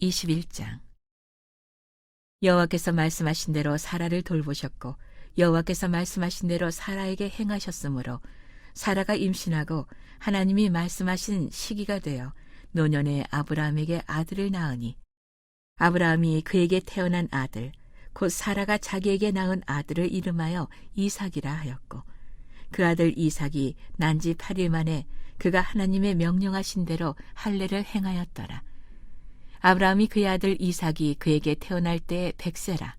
21장. 여호와께서 말씀하신 대로 사라를 돌보셨고 여호와께서 말씀하신 대로 사라에게 행하셨으므로 사라가 임신하고 하나님이 말씀하신 시기가 되어 노년에 아브라함에게 아들을 낳으니 아브라함이 그에게 태어난 아들 곧 사라가 자기에게 낳은 아들을 이름하여 이삭이라 하였고 그 아들 이삭이 난 지 8일 만에 그가 하나님의 명령하신 대로 할례를 행하였더라. 아브라함이 그의 아들 이삭이 그에게 태어날 때에 100세라.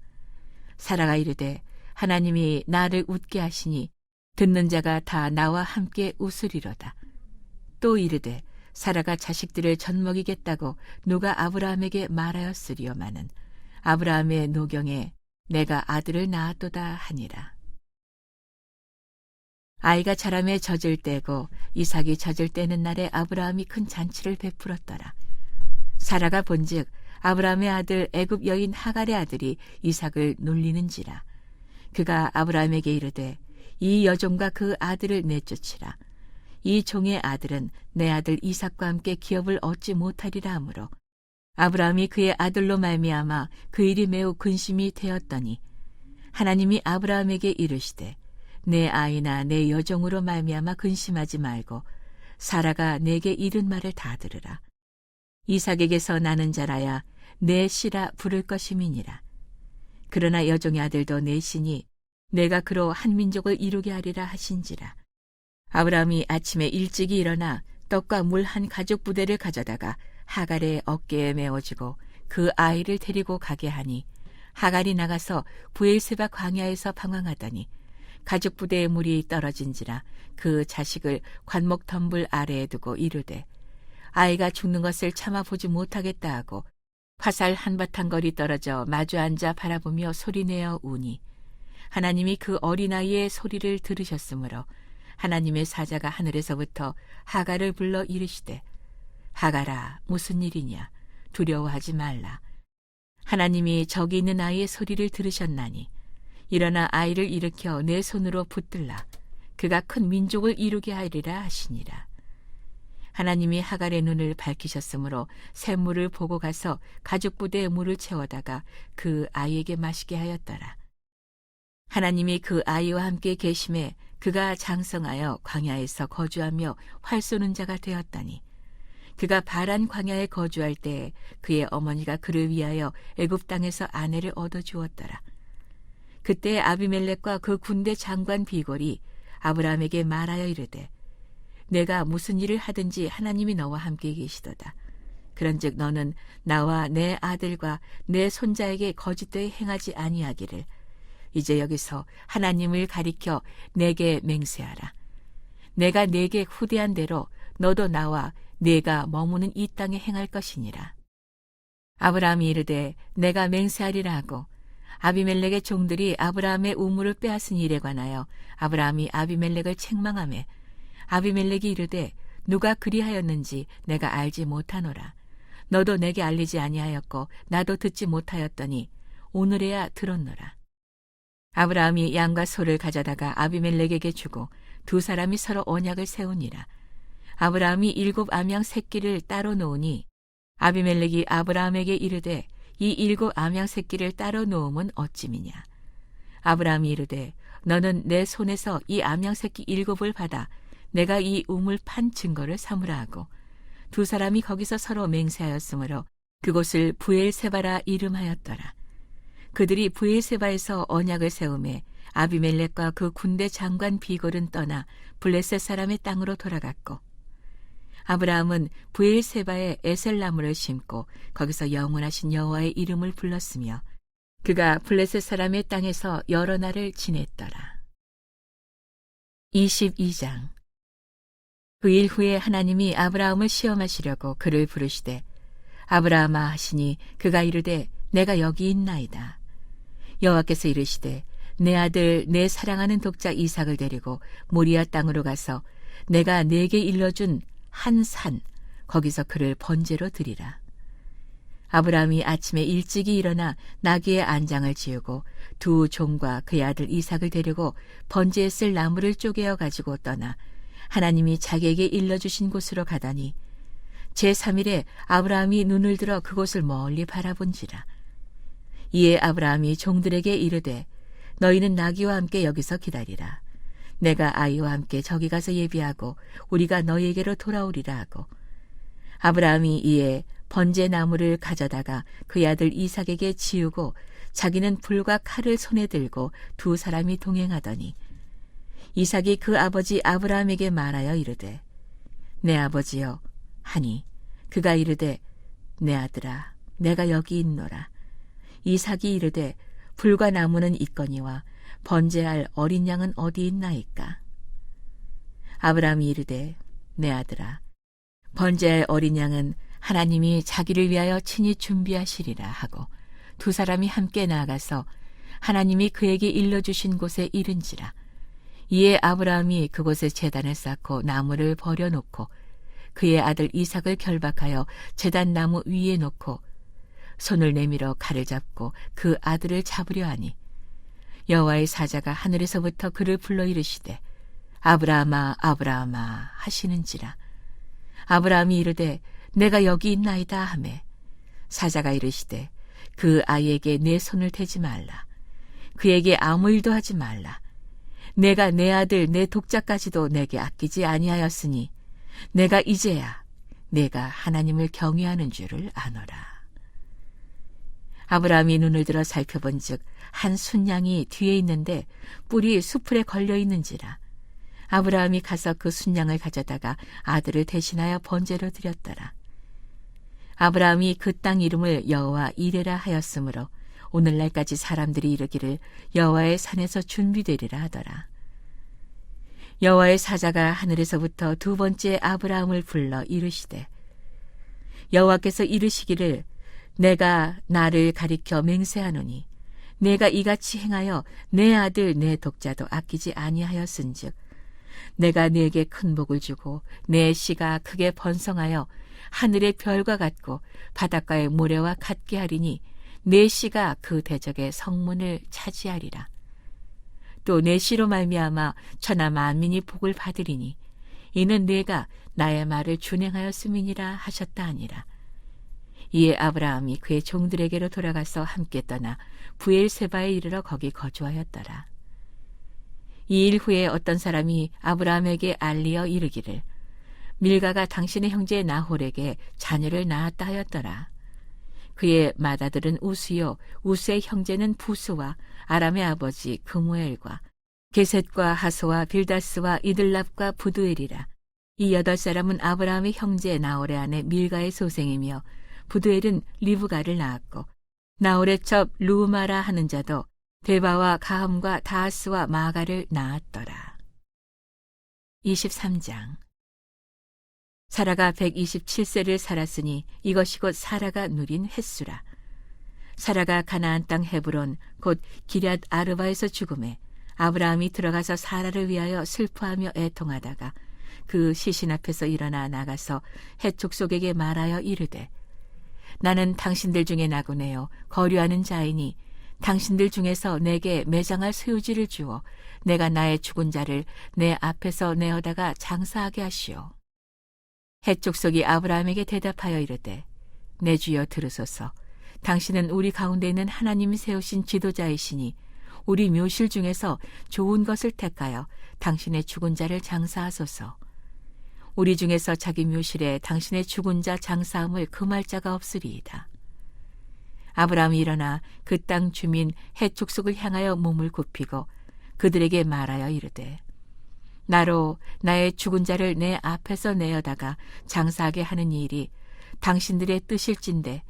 사라가 이르되 하나님이 나를 웃게 하시니 듣는 자가 다 나와 함께 웃으리로다. 또 이르되 사라가 자식들을 젖먹이겠다고 누가 아브라함에게 말하였으리요마는 아브라함의 노경에 내가 아들을 낳았도다 하니라. 아이가 자라매 젖을 때고 이삭이 젖을 때는 날에 아브라함이 큰 잔치를 베풀었더라. 사라가 본즉 아브라함의 아들 애굽 여인 하갈의 아들이 이삭을 놀리는지라. 그가 아브라함에게 이르되 이 여종과 그 아들을 내쫓으라. 이 종의 아들은 내 아들 이삭과 함께 기업을 얻지 못하리라 하므로 아브라함이 그의 아들로 말미암아 그 일이 매우 근심이 되었더니 하나님이 아브라함에게 이르시되 내 아이나 내 여종으로 말미암아 근심하지 말고 사라가 내게 이른 말을 다 들으라. 이삭에게서 나는 자라야 내 씨라 부를 것임이니라. 그러나 여종의 아들도 내 씨니 내가 그로 한 민족을 이루게 하리라 하신지라. 아브라함이 아침에 일찍이 일어나 떡과 물 한 가죽 부대를 가져다가 하갈의 어깨에 메어주고 그 아이를 데리고 가게 하니 하갈이 나가서 브엘세바 광야에서 방황하더니 가죽 부대의 물이 떨어진지라 그 자식을 관목 덤불 아래에 두고 이르되 아이가 죽는 것을 참아보지 못하겠다 하고 화살 한바탕 거리 떨어져 마주 앉아 바라보며 소리내어 우니 하나님이 그 어린아이의 소리를 들으셨으므로 하나님의 사자가 하늘에서부터 하갈을 불러 이르시되 하갈아 무슨 일이냐 두려워하지 말라. 하나님이 저기 있는 아이의 소리를 들으셨나니 일어나 아이를 일으켜 내 손으로 붙들라. 그가 큰 민족을 이루게 하리라 하시니라. 하나님이 하갈의 눈을 밝히셨으므로 샘물을 보고 가서 가죽 부대에 물을 채워다가 그 아이에게 마시게 하였더라. 하나님이 그 아이와 함께 계심에 그가 장성하여 광야에서 거주하며 활 쏘는 자가 되었다니 그가 바란 광야에 거주할 때에 그의 어머니가 그를 위하여 애굽 땅에서 아내를 얻어 주었더라. 그때 아비멜렉과 그 군대 장관 비골이 아브라함에게 말하여 이르되 내가 무슨 일을 하든지 하나님이 너와 함께 계시도다. 그런즉 너는 나와 내 아들과 내 손자에게 거짓되이 행하지 아니하기를 이제 여기서 하나님을 가리켜 내게 맹세하라. 내가 내게 후대한 대로 너도 나와 네가 머무는 이 땅에 행할 것이니라. 아브라함이 이르되 내가 맹세하리라 하고 아비멜렉의 종들이 아브라함의 우물을 빼앗은 일에 관하여 아브라함이 아비멜렉을 책망하매 아비멜렉이 이르되 누가 그리하였는지 내가 알지 못하노라. 너도 내게 알리지 아니하였고 나도 듣지 못하였더니 오늘에야 들었노라. 아브라함이 양과 소를 가져다가 아비멜렉에게 주고 두 사람이 서로 언약을 세우니라. 아브라함이 7 암양 새끼를 따로 놓으니 아비멜렉이 아브라함에게 이르되 이 7 암양 새끼를 따로 놓음은 어찌미냐. 아브라함이 이르되 너는 내 손에서 이 암양 새끼 7을 받아 내가 이 우물 판 증거를 삼으라 하고 두 사람이 거기서 서로 맹세하였으므로 그곳을 브엘세바라 이름하였더라. 그들이 브엘세바에서 언약을 세우매 아비멜렉과 그 군대 장관 비골은 떠나 블레셋 사람의 땅으로 돌아갔고 아브라함은 브엘세바에 에셀나무를 심고 거기서 영원하신 여호와의 이름을 불렀으며 그가 블레셋 사람의 땅에서 여러 날을 지냈더라. 22장. 그 일 후에 하나님이 아브라함을 시험하시려고 그를 부르시되 아브라함아 하시니 그가 이르되 내가 여기 있나이다. 여호와께서 이르시되 내 아들 내 사랑하는 독자 이삭을 데리고 모리아 땅으로 가서 내가 네게 일러준 한 산 거기서 그를 번제로 드리라. 아브라함이 아침에 일찍이 일어나 나귀의 안장을 지우고 두 종과 그의 아들 이삭을 데리고 번제에 쓸 나무를 쪼개어 가지고 떠나 하나님이 자기에게 일러주신 곳으로 가다니 제3일에 아브라함이 눈을 들어 그곳을 멀리 바라본지라. 이에 아브라함이 종들에게 이르되 너희는 나귀와 함께 여기서 기다리라. 내가 아이와 함께 저기 가서 예비하고 우리가 너희에게로 돌아오리라 하고, 아브라함이 이에 번제 나무를 가져다가 그의 아들 이삭에게 지우고 자기는 불과 칼을 손에 들고 두 사람이 동행하더니, 이삭이 그 아버지 아브라함에게 말하여 이르되 내 아버지여 하니, 그가 이르되 내 아들아 내가 여기 있노라. 이삭이 이르되 불과 나무는 있거니와 번제할 어린 양은 어디 있나이까? 아브라함이 이르되 내 아들아 번제할 어린 양은 하나님이 자기를 위하여 친히 준비하시리라 하고, 두 사람이 함께 나아가서 하나님이 그에게 일러주신 곳에 이른지라. 이에 아브라함이 그곳에 제단을 쌓고 나무를 버려놓고 그의 아들 이삭을 결박하여 제단 나무 위에 놓고 손을 내밀어 칼을 잡고 그 아들을 잡으려 하니, 여호와의 사자가 하늘에서부터 그를 불러 이르시되 아브라함아 아브라함아 하시는지라. 아브라함이 이르되 내가 여기 있나이다 하매, 사자가 이르시되 그 아이에게 내 손을 대지 말라. 그에게 아무 일도 하지 말라. 내가 내 아들 내 독자까지도 내게 아끼지 아니하였으니 내가 이제야 내가 하나님을 경외하는 줄을 아노라. 아브라함이 눈을 들어 살펴본즉 한 순양이 뒤에 있는데 뿔이 수풀에 걸려 있는지라. 아브라함이 가서 그 순양을 가져다가 아들을 대신하여 번제로 드렸더라. 아브라함이 그 땅 이름을 여호와 이레라 하였으므로 오늘날까지 사람들이 이르기를 여호와의 산에서 준비되리라 하더라. 여호와의 사자가 하늘에서부터 두 번째 아브라함을 불러 이르시되, 여호와께서 이르시기를 내가 나를 가리켜 맹세하노니 내가 이같이 행하여 내 아들 내 독자도 아끼지 아니하였은즉 내가 네게 큰 복을 주고 내 씨가 크게 번성하여 하늘의 별과 같고 바닷가의 모래와 같게 하리니 내 씨가 그 대적의 성문을 차지하리라. 또 내 씨로 말미암아 천하 만민이 복을 받으리니 이는 내가 나의 말을 준행하였음이니라 하셨다 하니라. 이에 아브라함이 그의 종들에게로 돌아가서 함께 떠나 부엘세바에 이르러 거기 거주하였더라. 이 일 후에 어떤 사람이 아브라함에게 알리어 이르기를 밀가가 당신의 형제 나홀에게 자녀를 낳았다 하였더라. 그의 맏아들은 우스요 우스의 형제는 부스와 아람의 아버지 그무엘과 게셋과 하소와 빌다스와 이들랍과 부두엘이라. 이 8사람은 아브라함의 형제 나홀의 아내 밀가의 소생이며, 부두엘은 리브가를 낳았고 나홀의 첩 루마라 하는 자도 데바와 가함과 다하스와 마가를 낳았더라. 23장. 사라가 127세를 살았으니 이것이 곧 사라가 누린 횟수라. 사라가 가나안 땅 헤브론 곧 기럇 아르바에서 죽음에 아브라함이 들어가서 사라를 위하여 슬퍼하며 애통하다가 그 시신 앞에서 일어나 나가서 헷 족속에게 말하여 이르되 나는 당신들 중에 나그네요 거류하는 자이니 당신들 중에서 내게 매장할 소유지를 주어 내가 나의 죽은 자를 내 앞에서 내어다가 장사하게 하시오. 헷 족속이 아브라함에게 대답하여 이르되 내 주여 들으소서. 당신은 우리 가운데 있는 하나님이 세우신 지도자이시니 우리 묘실 중에서 좋은 것을 택하여 당신의 죽은 자를 장사하소서. 우리 중에서 자기 묘실에 당신의 죽은 자 장사함을 금할 자가 없으리이다. 아브라함이 일어나 그 땅 주민 헷 족속을 향하여 몸을 굽히고 그들에게 말하여 이르되 나로 나의 죽은 자를 내 앞에서 내어다가 장사하게 하는 일이 당신들의 뜻일진데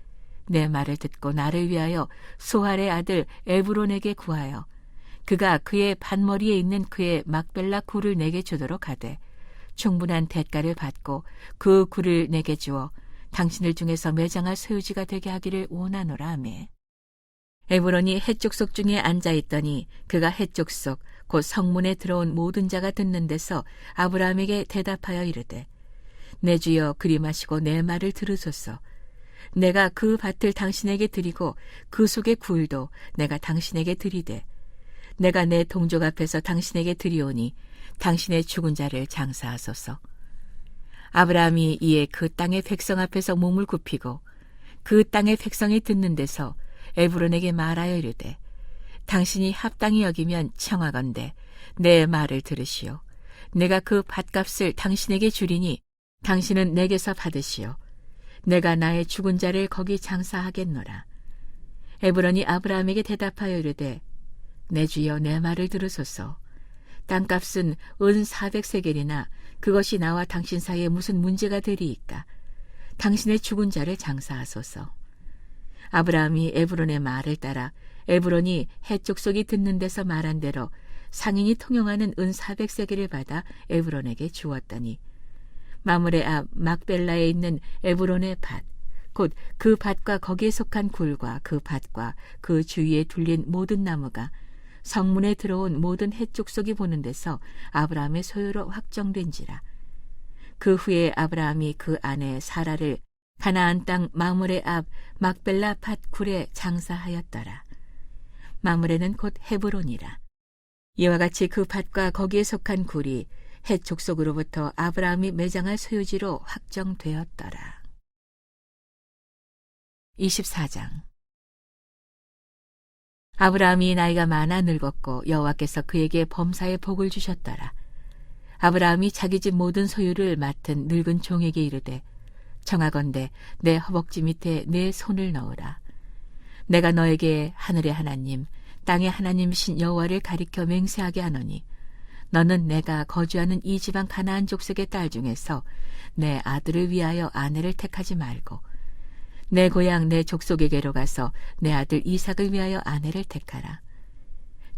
내 말을 듣고 나를 위하여 소할의 아들 에브론에게 구하여 그가 그의 반머리에 있는 그의 막벨라 굴을 내게 주도록 하되 충분한 대가를 받고 그 굴을 내게 주어 당신들 중에서 매장할 소유지가 되게 하기를 원하노라 하매, 에브론이 헷 족속 중에 앉아있더니 그가 헷 족속 곧 성문에 들어온 모든 자가 듣는 데서 아브라함에게 대답하여 이르되 내 주여 그리 마시고 내 말을 들으소서. 내가 그 밭을 당신에게 드리고 그 속의 굴도 내가 당신에게 드리되 내가 내 동족 앞에서 당신에게 드리오니 당신의 죽은 자를 장사하소서. 아브라함이 이에 그 땅의 백성 앞에서 몸을 굽히고 그 땅의 백성이 듣는 데서 에브론에게 말하여 이르되 당신이 합당히 여기면 청하건대 내 말을 들으시오. 내가 그 밭값을 당신에게 주리니 당신은 내게서 받으시오. 내가 나의 죽은 자를 거기 장사하겠노라. 에브론이 아브라함에게 대답하여 이르되 내 주여 내 말을 들으소서. 땅값은 은 400세겔이나 그것이 나와 당신 사이에 무슨 문제가 되리이까. 당신의 죽은 자를 장사하소서. 아브라함이 에브론의 말을 따라 에브론이 헷 족속이 듣는 데서 말한 대로 상인이 통용하는 은 400세겔을 받아 에브론에게 주었더니 마므레 앞 막벨라에 있는 에브론의 밭, 곧 그 밭과 거기에 속한 굴과 그 밭과 그 주위에 둘린 모든 나무가 성문에 들어온 모든 헷 족속이 보는 데서 아브라함의 소유로 확정된지라. 그 후에 아브라함이 그 아내 사라를 가나안 땅 마므레 앞 막벨라 밭 굴에 장사하였더라. 마므레는 곧 헤브론이라. 이와 같이 그 밭과 거기에 속한 굴이 헷 족속으로부터 아브라함이 매장할 소유지로 확정되었더라. 24장. 아브라함이 나이가 많아 늙었고 여호와께서 그에게 범사의 복을 주셨더라. 아브라함이 자기 집 모든 소유를 맡은 늙은 종에게 이르되 청하건대 내 허벅지 밑에 내 손을 넣으라. 내가 너에게 하늘의 하나님 땅의 하나님이신 여호와를 가리켜 맹세하게 하노니 너는 내가 거주하는 이 지방 가나안 족속의 딸 중에서 내 아들을 위하여 아내를 택하지 말고 내 고향 내 족속에게로 가서 내 아들 이삭을 위하여 아내를 택하라.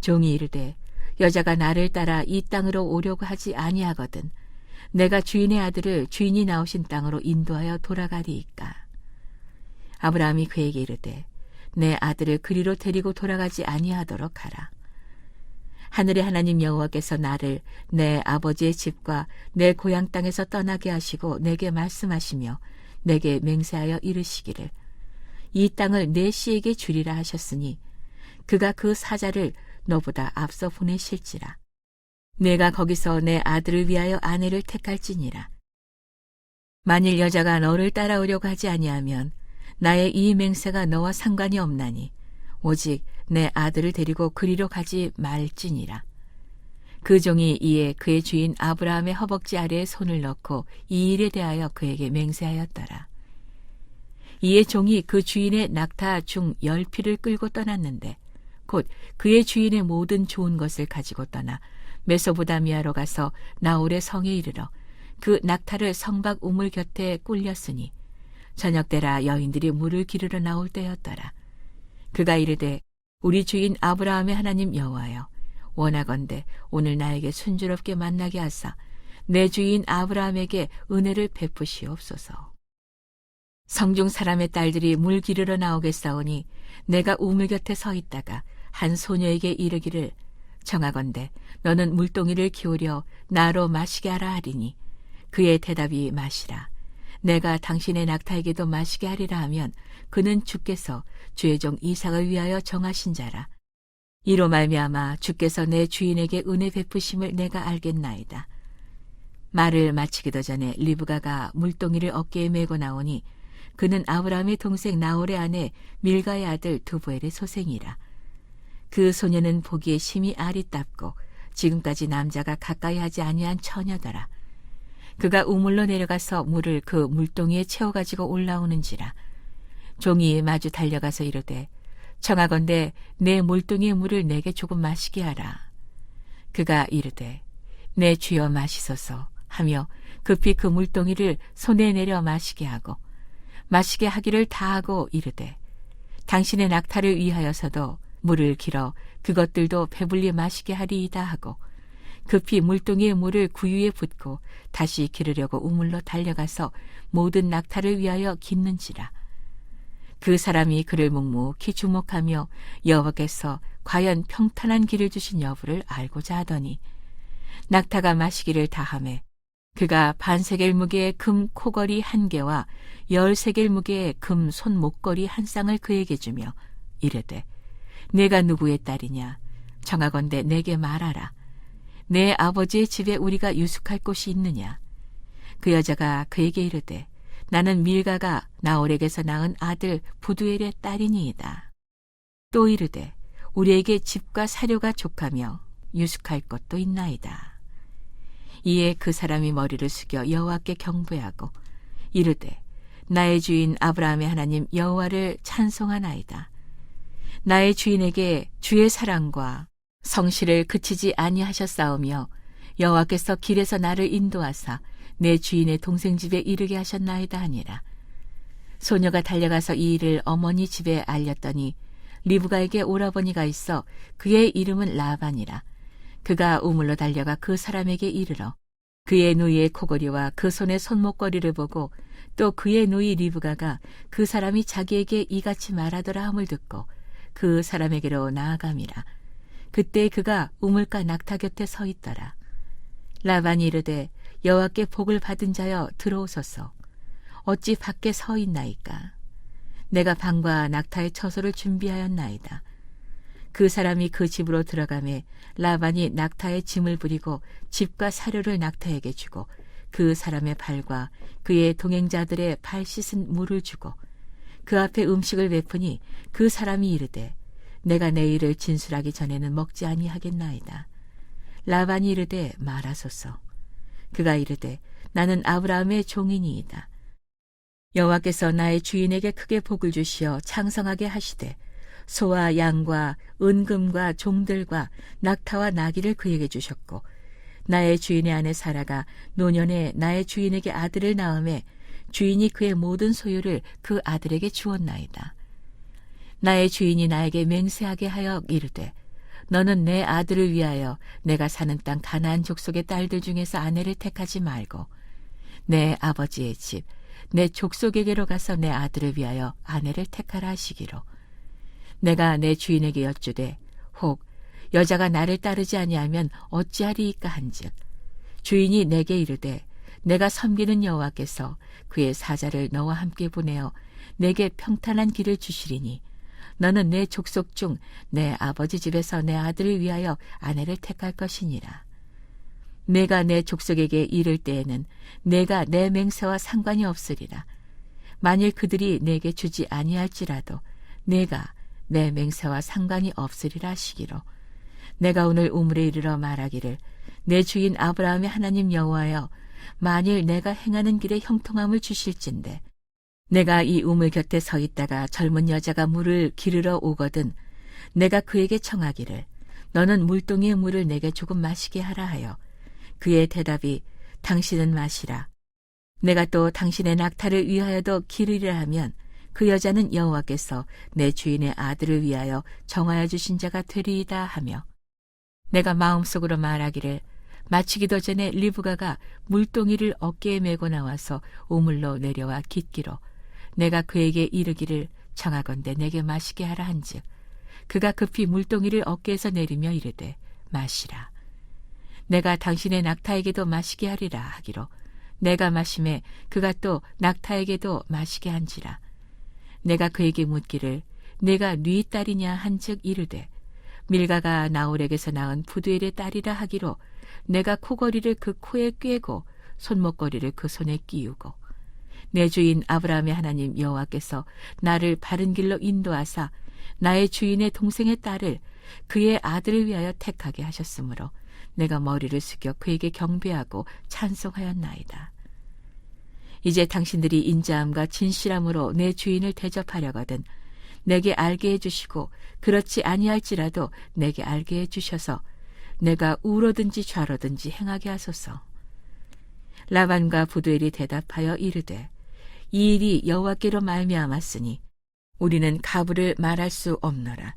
종이 이르되 여자가 나를 따라 이 땅으로 오려고 하지 아니하거든 내가 주인의 아들을 주인이 나오신 땅으로 인도하여 돌아가리이까. 아브라함이 그에게 이르되 내 아들을 그리로 데리고 돌아가지 아니하도록 하라. 하늘의 하나님 여호와께서 나를 내 아버지의 집과 내 고향 땅에서 떠나게 하시고 내게 말씀하시며 내게 맹세하여 이르시기를 이 땅을 내 씨에게 주리라 하셨으니 그가 그 사자를 너보다 앞서 보내실지라. 내가 거기서 내 아들을 위하여 아내를 택할지니라. 만일 여자가 너를 따라오려고 하지 아니하면 나의 이 맹세가 너와 상관이 없나니 오직 내 아들을 데리고 그리로 가지 말지니라. 그 종이 이에 그의 주인 아브라함의 허벅지 아래에 손을 넣고 이 일에 대하여 그에게 맹세하였더라. 이에 종이 그 주인의 낙타 중 10피를 끌고 떠났는데 곧 그의 주인의 모든 좋은 것을 가지고 떠나 메소보다미아로 가서 나홀의 성에 이르러 그 낙타를 성박 우물 곁에 꿀렸으니 저녁때라 여인들이 물을 기르러 나올 때였더라. 그가 이르되 우리 주인 아브라함의 하나님 여호와여 원하건대 오늘 나에게 순조롭게 만나게 하사 내 주인 아브라함에게 은혜를 베푸시옵소서. 성중 사람의 딸들이 물 기르러 나오겠사오니 내가 우물 곁에 서 있다가 한 소녀에게 이르기를 청하건대 너는 물동이를 기울여 나로 마시게 하라 하리니 그의 대답이 마시라. 내가 당신의 낙타에게도 마시게 하리라 하면 그는 주께서 주의 종 이삭을 위하여 정하신 자라. 이로 말미암아 주께서 내 주인에게 은혜 베푸심을 내가 알겠나이다. 말을 마치기도 전에 리브가가 물동이를 어깨에 메고 나오니 그는 아브라함의 동생 나홀의 아내 밀가의 아들 두부엘의 소생이라. 그 소녀는 보기에 심히 아리답고 지금까지 남자가 가까이 하지 아니한 처녀더라. 그가 우물로 내려가서 물을 그 물동이에 채워가지고 올라오는지라. 종이 마주 달려가서 이르되 청하건대 내 물동이의 물을 내게 조금 마시게 하라. 그가 이르되 내 주여 마시소서 하며 급히 그 물동이를 손에 내려 마시게 하고 마시게 하기를 다하고 이르되 당신의 낙타를 위하여서도 물을 길어 그것들도 배불리 마시게 하리이다 하고 급히 물동이의 물을 구유에 붓고 다시 기르려고 우물로 달려가서 모든 낙타를 위하여 깃는지라. 그 사람이 그를 묵묵히 주목하며 여호와께서 과연 평탄한 길을 주신 여부를 알고자 하더니 낙타가 마시기를 다하매 그가 반세겔 무게의 금 코걸이 1개와 10세겔 무게의 금 손목걸이 1쌍을 그에게 주며 이르되 내가 누구의 딸이냐 청하건대 내게 말하라. 내 아버지의 집에 우리가 유숙할 곳이 있느냐. 그 여자가 그에게 이르되 나는 밀가가 나홀에게서 낳은 아들 부두엘의 딸이니이다. 또 이르되 우리에게 집과 사료가 족하며 유숙할 것도 있나이다. 이에 그 사람이 머리를 숙여 여호와께 경배하고 이르되 나의 주인 아브라함의 하나님 여호와를 찬송하나이다. 나의 주인에게 주의 사랑과 성실을 그치지 아니하셨사오며 여호와께서 길에서 나를 인도하사 내 주인의 동생 집에 이르게 하셨나이다 하니라. 소녀가 달려가서 이 일을 어머니 집에 알렸더니 리브가에게 오라버니가 있어 그의 이름은 라반이라. 그가 우물로 달려가 그 사람에게 이르러 그의 누이의 코걸이와 그 손의 손목걸이를 보고 또 그의 누이 리브가가 그 사람이 자기에게 이같이 말하더라 함을 듣고 그 사람에게로 나아감이라. 그때 그가 우물가 낙타 곁에 서 있더라. 라반이 이르되 여호와께 복을 받은 자여 들어오소서. 어찌 밖에 서 있나이까. 내가 방과 낙타의 처소를 준비하였나이다. 그 사람이 그 집으로 들어가매 라반이 낙타의 짐을 부리고 집과 사료를 낙타에게 주고 그 사람의 발과 그의 동행자들의 발 씻은 물을 주고 그 앞에 음식을 베푸니 그 사람이 이르되 내가 내 일을 진술하기 전에는 먹지 아니하겠나이다. 라반이 이르되 말하소서. 그가 이르되 나는 아브라함의 종이니이다. 여호와께서 나의 주인에게 크게 복을 주시어 창성하게 하시되 소와 양과 은금과 종들과 낙타와 나귀를 그에게 주셨고 나의 주인의 아내 사라가 노년에 나의 주인에게 아들을 낳음에 주인이 그의 모든 소유를 그 아들에게 주었나이다. 나의 주인이 나에게 맹세하게 하여 이르되 너는 내 아들을 위하여 내가 사는 땅 가나안 족속의 딸들 중에서 아내를 택하지 말고 내 아버지의 집 내 족속에게로 가서 내 아들을 위하여 아내를 택하라 하시기로 내가 내 주인에게 여쭈되 혹 여자가 나를 따르지 아니하면 어찌하리이까 한즉 주인이 내게 이르되 내가 섬기는 여호와께서 그의 사자를 너와 함께 보내어 내게 평탄한 길을 주시리니 너는 내 족속 중 내 아버지 집에서 내 아들을 위하여 아내를 택할 것이니라. 내가 내 족속에게 이를 때에는 내가 내 맹세와 상관이 없으리라. 만일 그들이 내게 주지 아니할지라도 내가 내 맹세와 상관이 없으리라 하시기로 내가 오늘 우물에 이르러 말하기를 내 주인 아브라함의 하나님 여호와여 만일 내가 행하는 길에 형통함을 주실진데 내가 이 우물 곁에 서 있다가 젊은 여자가 물을 기르러 오거든 내가 그에게 청하기를 너는 물동이의 물을 내게 조금 마시게 하라 하여 그의 대답이 당신은 마시라. 내가 또 당신의 낙타를 위하여도 기르리라 하면 그 여자는 여호와께서 내 주인의 아들을 위하여 정하여 주신 자가 되리이다 하며 내가 마음속으로 말하기를 마치기도 전에 리브가가 물동이를 어깨에 메고 나와서 우물로 내려와 깃기로 내가 그에게 이르기를 청하건대 내게 마시게 하라 한즉 그가 급히 물동이를 어깨에서 내리며 이르되 마시라. 내가 당신의 낙타에게도 마시게 하리라 하기로 내가 마심에 그가 또 낙타에게도 마시게 한지라. 내가 그에게 묻기를 내가 네 딸이냐 한즉 이르되 밀가가 나홀에게서 낳은 부두엘의 딸이라 하기로 내가 코걸이를 그 코에 꿰고 손목걸이를 그 손에 끼우고 내 주인 아브라함의 하나님 여호와께서 나를 바른 길로 인도하사 나의 주인의 동생의 딸을 그의 아들을 위하여 택하게 하셨으므로 내가 머리를 숙여 그에게 경배하고 찬송하였나이다. 이제 당신들이 인자함과 진실함으로 내 주인을 대접하려거든 내게 알게 해주시고 그렇지 아니할지라도 내게 알게 해주셔서 내가 우로든지 좌로든지 행하게 하소서. 라반과 부두엘이 대답하여 이르되 이 일이 여호와께로 말미암았으니 우리는 가부를 말할 수 없노라.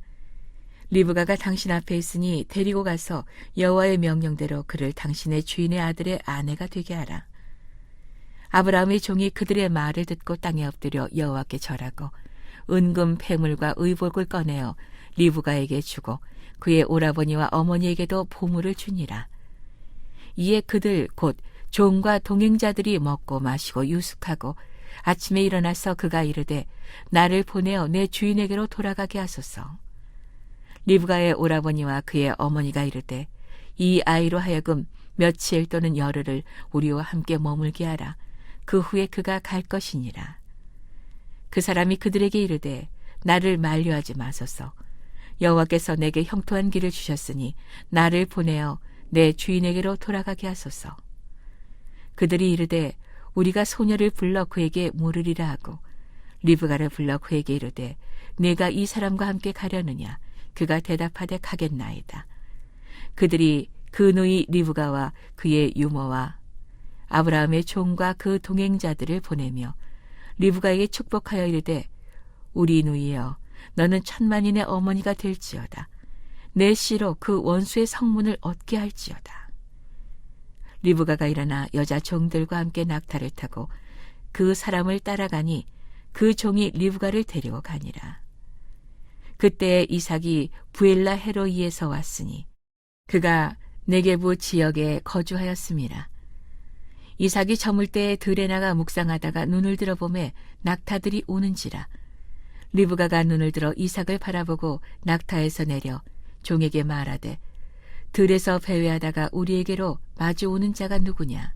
리브가가 당신 앞에 있으니 데리고 가서 여호와의 명령대로 그를 당신의 주인의 아들의 아내가 되게 하라. 아브라함의 종이 그들의 말을 듣고 땅에 엎드려 여호와께 절하고 은금 폐물과 의복을 꺼내어 리브가에게 주고 그의 오라버니와 어머니에게도 보물을 주니라. 이에 그들 곧 종과 동행자들이 먹고 마시고 유숙하고 아침에 일어나서 그가 이르되 나를 보내어 내 주인에게로 돌아가게 하소서. 리브가의 오라버니와 그의 어머니가 이르되 이 아이로 하여금 며칠 또는 열흘을 우리와 함께 머물게 하라. 그 후에 그가 갈 것이니라. 그 사람이 그들에게 이르되 나를 만류하지 마소서. 여호와께서 내게 형통한 길을 주셨으니 나를 보내어 내 주인에게로 돌아가게 하소서. 그들이 이르되 우리가 소녀를 불러 그에게 물으리라 하고 리브가를 불러 그에게 이르되 네가 이 사람과 함께 가려느냐? 그가 대답하되 가겠나이다. 그들이 그 누이 리브가와 그의 유모와 아브라함의 종과 그 동행자들을 보내며 리브가에게 축복하여 이르되 우리 누이여 너는 천만인의 어머니가 될지어다. 내 씨로 그 원수의 성문을 얻게 할지어다. 리브가가 일어나 여자 종들과 함께 낙타를 타고 그 사람을 따라가니 그 종이 리브가를 데리고 가니라. 그때 이삭이 부엘라 헤로이에서 왔으니 그가 네게부 지역에 거주하였음이라. 이삭이 저물 때에 들에 나가 묵상하다가 눈을 들어보매 낙타들이 오는지라. 리브가가 눈을 들어 이삭을 바라보고 낙타에서 내려 종에게 말하되 들에서 배회하다가 우리에게로 마주오는 자가 누구냐?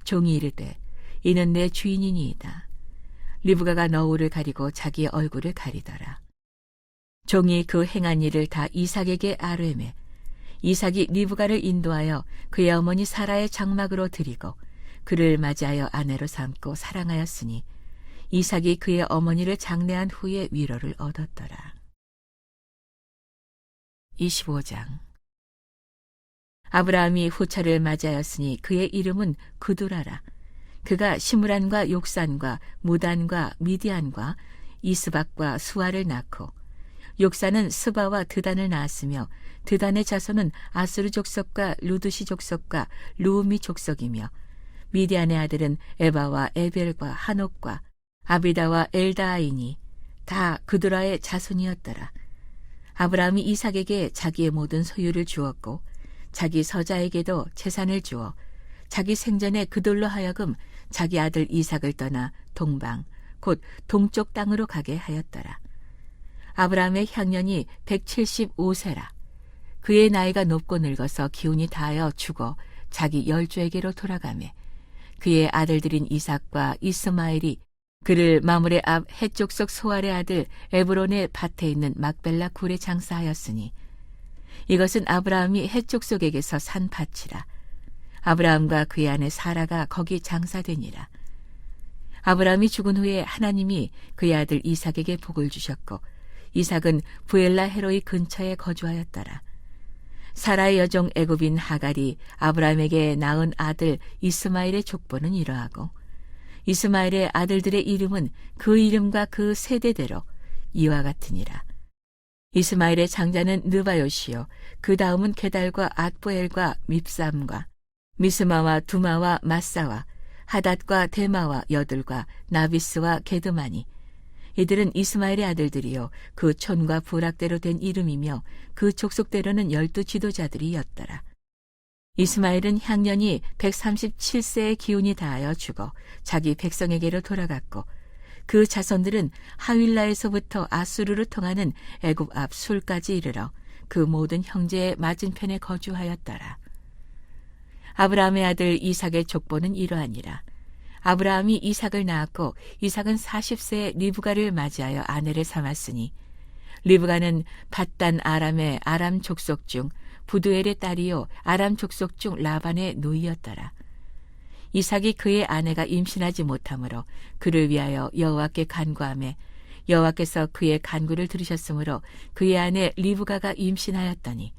종이 이르되 이는 내 주인이니이다. 리브가가 너울을 가리고 자기의 얼굴을 가리더라. 종이 그 행한 일을 다 이삭에게 아뢰매 이삭이 리브가를 인도하여 그의 어머니 사라의 장막으로 들이고 그를 맞이하여 아내로 삼고 사랑하였으니 이삭이 그의 어머니를 장례한 후에 위로를 얻었더라. 25장. 아브라함이 후처를 맞이하였으니 그의 이름은 그두라라. 그가 시므란과 욕산과 무단과 미디안과 이스박과 수아를 낳고 욕산은 스바와 드단을 낳았으며 드단의 자손은 아스루 족속과 루드시 족속과 루우미 족속이며 미디안의 아들은 에바와 에벨과 한옥과 아비다와 엘다아이니 다 그두라의 자손이었더라. 아브라함이 이삭에게 자기의 모든 소유를 주었고 자기 서자에게도 재산을 주어 자기 생전에 그들로 하여금 자기 아들 이삭을 떠나 동방 곧 동쪽 땅으로 가게 하였더라. 아브라함의 향년이 175세라. 그의 나이가 높고 늙어서 기운이 다하여 죽어 자기 열조에게로 돌아가매 그의 아들들인 이삭과 이스마엘이 그를 마므레 앞 헷족속 소알의 아들 에브론의 밭에 있는 막벨라 굴에 장사하였으니 이것은 아브라함이 헷족속에게서 산 밭이라. 아브라함과 그의 아내 사라가 거기 장사되니라. 아브라함이 죽은 후에 하나님이 그의 아들 이삭에게 복을 주셨고 이삭은 부엘라 헤로이 근처에 거주하였더라. 사라의 여종 애굽인 하갈이 아브라함에게 낳은 아들 이스마엘의 족보는 이러하고 이스마엘의 아들들의 이름은 그 이름과 그 세대대로 이와 같으니라. 이스마엘의 장자는 느바요시요 그 다음은 게달과 앗보엘과 밉삼과 미스마와 두마와 마사와 하닷과 데마와 여들과 나비스와 게드마니 이들은 이스마엘의 아들들이요 그 촌과 부락대로 된 이름이며 그 족속대로는 12 지도자들이었더라. 이스마엘은 향년이 137세의 기운이 다하여 죽어 자기 백성에게로 돌아갔고 그 자손들은 하윌라에서부터 아수르로 통하는 애굽 앞 술까지 이르러 그 모든 형제의 맞은편에 거주하였더라. 아브라함의 아들 이삭의 족보는 이러하니라. 아브라함이 이삭을 낳았고 이삭은 40세에 리브가를 맞이하여 아내를 삼았으니 리브가는 밧단 아람의 아람 족속 중 부두엘의 딸이요 아람 족속 중 라반의 누이였더라. 이삭이 그의 아내가 임신하지 못하므로 그를 위하여 여호와께 간구하매 여호와께서 그의 간구를 들으셨으므로 그의 아내 리브가가 임신하였더니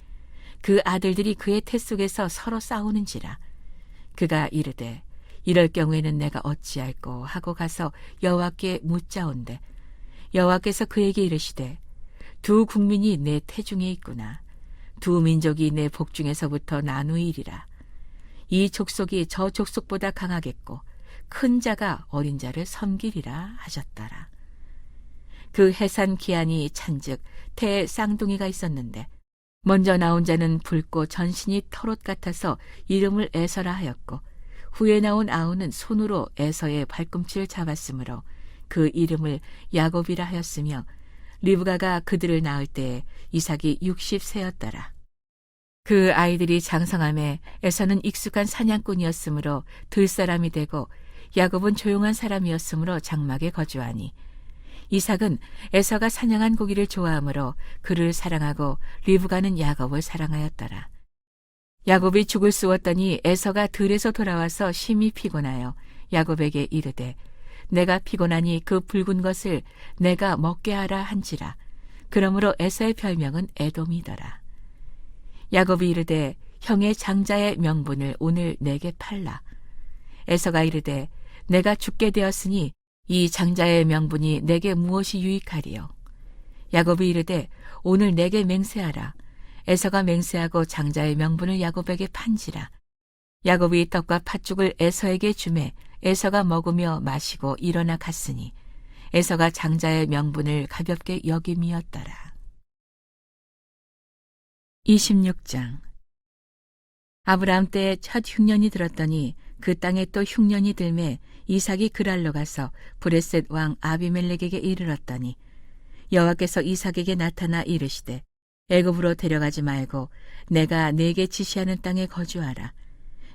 그 아들들이 그의 태 속에서 서로 싸우는지라. 그가 이르되 이럴 경우에는 내가 어찌할꼬 하고 가서 여호와께 묻자온대 여호와께서 그에게 이르시되 두 국민이 내 태중에 있구나. 두 민족이 내 복중에서부터 나누이리라. 이 족속이 저 족속보다 강하겠고 큰 자가 어린 자를 섬기리라 하셨더라. 그 해산 기한이 찬즉 태에 쌍둥이가 있었는데 먼저 나온 자는 붉고 전신이 털옷 같아서 이름을 에서라 하였고 후에 나온 아우는 손으로 에서의 발꿈치를 잡았으므로 그 이름을 야곱이라 하였으며 리브가가 그들을 낳을 때에 이삭이 60세였더라. 그 아이들이 장성함에 에서는 익숙한 사냥꾼이었으므로 들사람이 되고 야곱은 조용한 사람이었으므로 장막에 거주하니 이삭은 에서가 사냥한 고기를 좋아하므로 그를 사랑하고 리브가는 야곱을 사랑하였더라. 야곱이 죽을 쑤었더니 에서가 들에서 돌아와서 심히 피곤하여 야곱에게 이르되 내가 피곤하니 그 붉은 것을 내가 먹게 하라 한지라. 그러므로 에서의 별명은 에돔이더라. 야곱이 이르되 형의 장자의 명분을 오늘 내게 팔라. 에서가 이르되 내가 죽게 되었으니 이 장자의 명분이 내게 무엇이 유익하리요. 야곱이 이르되 오늘 내게 맹세하라. 에서가 맹세하고 장자의 명분을 야곱에게 판지라. 야곱이 떡과 팥죽을 에서에게 주매 에서가 먹으며 마시고 일어나 갔으니 에서가 장자의 명분을 가볍게 여김이었더라. 26장. 아브라함 때 첫 흉년이 들었더니 그 땅에 또 흉년이 들매 이삭이 그랄로 가서 브레셋 왕 아비멜렉에게 이르렀더니 여호와께서 이삭에게 나타나 이르시되 애굽으로 데려가지 말고 내가 네게 지시하는 땅에 거주하라.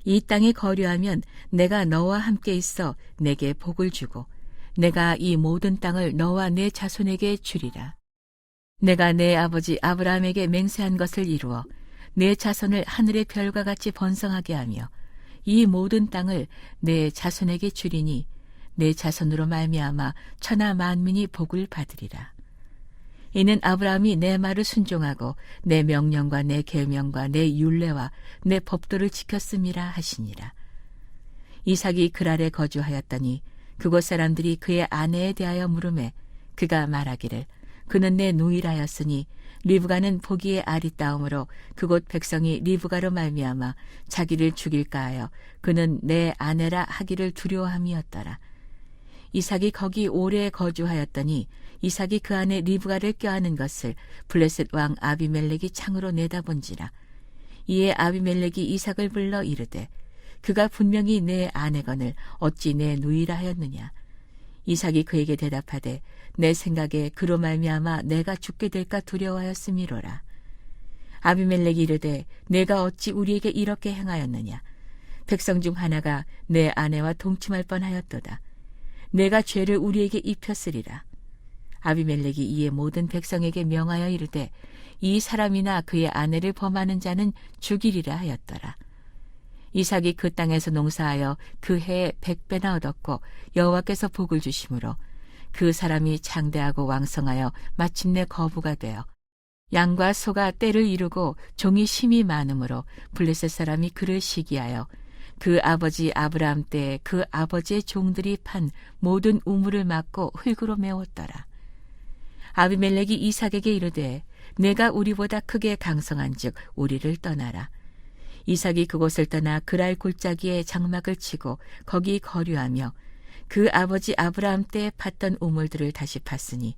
이 땅에 거류하면 내가 너와 함께 있어 내게 복을 주고 내가 이 모든 땅을 너와 내 자손에게 주리라. 내가 내 아버지 아브라함에게 맹세한 것을 이루어 내 자손을 하늘의 별과 같이 번성하게 하며 이 모든 땅을 내 자손에게 주리니 내 자손으로 말미암아 천하 만민이 복을 받으리라. 이는 아브라함이 내 말을 순종하고 내 명령과 내 계명과 내 율례와 내 법도를 지켰음이라 하시니라. 이삭이 그랄에 거주하였더니 그곳 사람들이 그의 아내에 대하여 물으매 그가 말하기를 그는 내 누이라였으니 리브가는 보기에 아리따움으로 그곳 백성이 리브가로 말미암아 자기를 죽일까 하여 그는 내 아내라 하기를 두려워함이었더라. 이삭이 거기 오래 거주하였더니 이삭이 그 안에 리브가를 껴안은 것을 블레셋 왕 아비멜렉이 창으로 내다본지라. 이에 아비멜렉이 이삭을 불러 이르되 그가 분명히 내 아내거늘 어찌 내 누이라 하였느냐. 이삭이 그에게 대답하되 내 생각에 그로 말미암아 내가 죽게 될까 두려워하였음이로라. 아비멜렉이 이르되 내가 어찌 우리에게 이렇게 행하였느냐. 백성 중 하나가 내 아내와 동침할 뻔하였도다. 내가 죄를 우리에게 입혔으리라. 아비멜렉이 이에 모든 백성에게 명하여 이르되 이 사람이나 그의 아내를 범하는 자는 죽이리라 하였더라. 이삭이 그 땅에서 농사하여 그 해에 100배나 얻었고 여호와께서 복을 주심으로 그 사람이 장대하고 왕성하여 마침내 거부가 되어 양과 소가 때를 이루고 종이 심이 많으므로 블레셋 사람이 그를 시기하여 그 아버지 아브라함 때 그 아버지의 종들이 판 모든 우물을 막고 흙으로 메웠더라. 아비멜렉이 이삭에게 이르되 내가 우리보다 크게 강성한즉 우리를 떠나라. 이삭이 그곳을 떠나 그랄 골짜기에 장막을 치고 거기 거류하며 그 아버지 아브라함 때 팠던 우물들을 다시 팠으니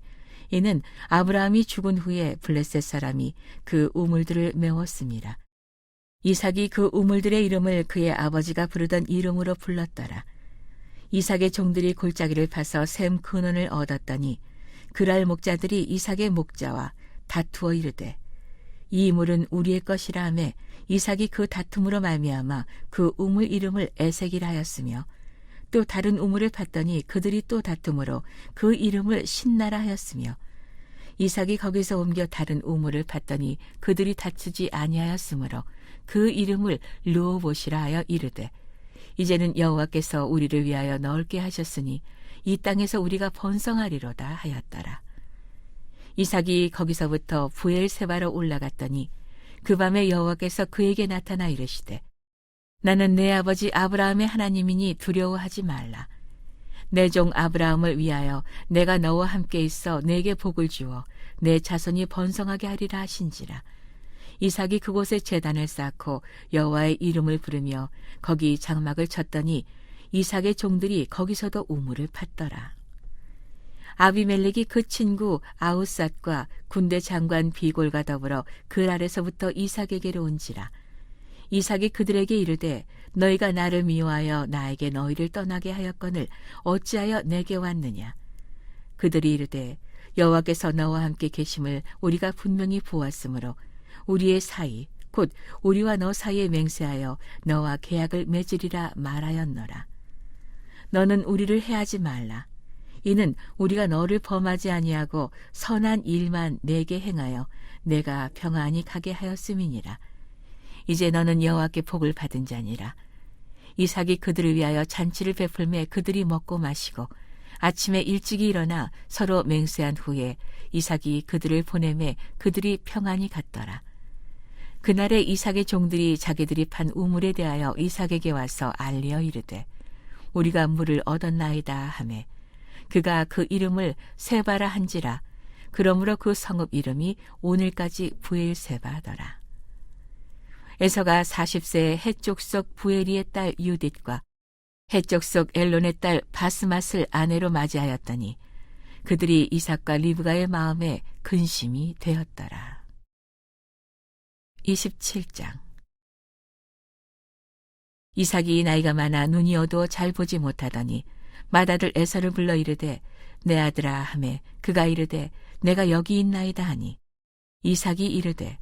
이는 아브라함이 죽은 후에 블레셋 사람이 그 우물들을 메웠습니다. 이삭이 그 우물들의 이름을 그의 아버지가 부르던 이름으로 불렀더라. 이삭의 종들이 골짜기를 파서 샘 근원을 얻었더니 그랄 목자들이 이삭의 목자와 다투어 이르되 이 물은 우리의 것이라 하매 이삭이 그 다툼으로 말미암아 그 우물 이름을 에색이라 하였으며 또 다른 우물을 팠더니 그들이 또 다툼으로 그 이름을 신나라 하였으며 이삭이 거기서 옮겨 다른 우물을 팠더니 그들이 다투지 아니하였으므로 그 이름을 르호봇이라 하여 이르되 이제는 여호와께서 우리를 위하여 넓게 하셨으니 이 땅에서 우리가 번성하리로다 하였더라. 이삭이 거기서부터 부엘세바로 올라갔더니 그 밤에 여호와께서 그에게 나타나 이르시되 나는 내 아버지 아브라함의 하나님이니 두려워하지 말라. 내 종 아브라함을 위하여 내가 너와 함께 있어 내게 복을 주어 내 자손이 번성하게 하리라 하신지라. 이삭이 그곳에 제단을 쌓고 여호와의 이름을 부르며 거기 장막을 쳤더니 이삭의 종들이 거기서도 우물을 팠더라. 아비멜렉이 그 친구 아우삿과 군대 장관 비골과 더불어 그 아래서부터 이삭에게로 온지라. 이삭이 그들에게 이르되 너희가 나를 미워하여 나에게 너희를 떠나게 하였거늘 어찌하여 내게 왔느냐. 그들이 이르되 여호와께서 너와 함께 계심을 우리가 분명히 보았으므로 우리의 사이 곧 우리와 너 사이에 맹세하여 너와 계약을 맺으리라 말하였노라. 너는 우리를 해하지 말라. 이는 우리가 너를 범하지 아니하고 선한 일만 내게 행하여 내가 평안히 가게 하였음이니라. 이제 너는 여호와께 복을 받은 자니라. 이삭이 그들을 위하여 잔치를 베풀매 그들이 먹고 마시고 아침에 일찍이 일어나 서로 맹세한 후에 이삭이 그들을 보내매 그들이 평안히 갔더라. 그날에 이삭의 종들이 자기들이 판 우물에 대하여 이삭에게 와서 알리어 이르되 우리가 물을 얻었나이다 하매 그가 그 이름을 세바라 한지라. 그러므로 그 성읍 이름이 오늘까지 부엘세바더라. 에서가 40세에 헷족 속 부에리의 딸 유딧과 헷족 속 엘론의 딸 바스맛을 아내로 맞이하였더니 그들이 이삭과 리브가의 마음에 근심이 되었더라. 27장. 이삭이 나이가 많아 눈이 어두워 잘 보지 못하더니 맏아들 에서를 불러 이르되 내 아들아 하매 그가 이르되 내가 여기 있나이다 하니 이삭이 이르되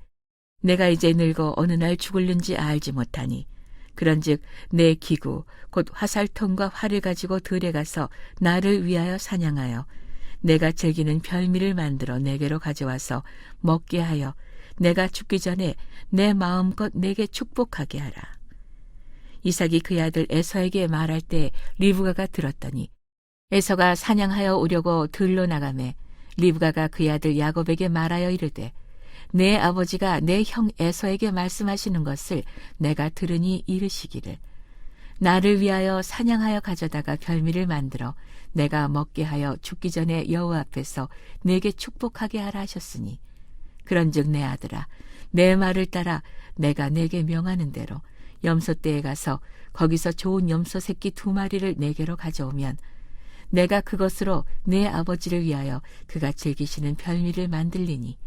내가 이제 늙어 어느 날 죽을는지 알지 못하니 그런즉 내 기구 곧 화살통과 활을 가지고 들에 가서 나를 위하여 사냥하여 내가 즐기는 별미를 만들어 내게로 가져와서 먹게 하여 내가 죽기 전에 내 마음껏 내게 축복하게 하라. 이삭이 그의 아들 에서에게 말할 때 리브가가 들었더니 에서가 사냥하여 오려고 들로 나가매 리브가가 그의 아들 야곱에게 말하여 이르되 내 아버지가 내 형 에서에게 말씀하시는 것을 내가 들으니 이르시기를 나를 위하여 사냥하여 가져다가 별미를 만들어 내가 먹게 하여 죽기 전에 여호와 앞에서 내게 축복하게 하라 하셨으니 그런즉 내 아들아 내 말을 따라 내가 내게 명하는 대로 염소떼에 가서 거기서 좋은 염소 새끼 2마리를 내게로 가져오면 내가 그것으로 내 아버지를 위하여 그가 즐기시는 별미를 만들리니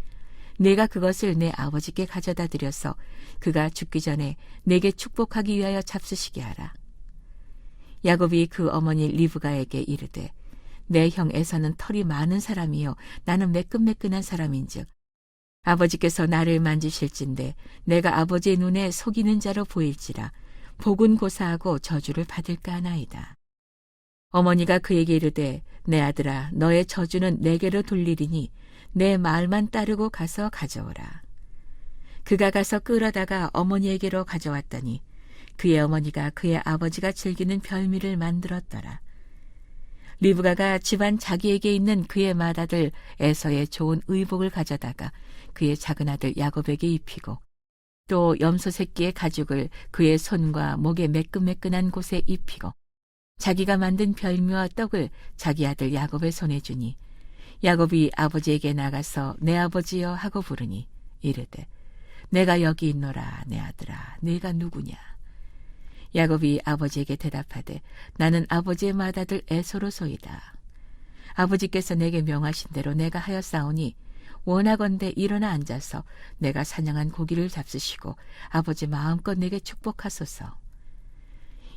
내가 그것을 내 아버지께 가져다 드려서 그가 죽기 전에 내게 축복하기 위하여 잡수시게 하라. 야곱이 그 어머니 리브가에게 이르되 내 형 에서는 털이 많은 사람이요 나는 매끈매끈한 사람인즉 아버지께서 나를 만지실진데 내가 아버지의 눈에 속이는 자로 보일지라 복은 고사하고 저주를 받을까 하나이다. 어머니가 그에게 이르되 내 아들아 너의 저주는 내게로 돌리리니 내 말만 따르고 가서 가져오라. 그가 가서 끌어다가 어머니에게로 가져왔더니 그의 어머니가 그의 아버지가 즐기는 별미를 만들었더라. 리브가가 집안 자기에게 있는 그의 맏아들 에서의 좋은 의복을 가져다가 그의 작은 아들 야곱에게 입히고 또 염소 새끼의 가죽을 그의 손과 목의 매끈매끈한 곳에 입히고 자기가 만든 별미와 떡을 자기 아들 야곱의 손에 주니 야곱이 아버지에게 나가서 내 아버지여 하고 부르니 이르되 내가 여기 있노라 내 아들아 네가 누구냐. 야곱이 아버지에게 대답하되 나는 아버지의 맏아들 에서로소이다. 아버지께서 내게 명하신 대로 내가 하였사오니 원하건대 일어나 앉아서 내가 사냥한 고기를 잡수시고 아버지 마음껏 내게 축복하소서.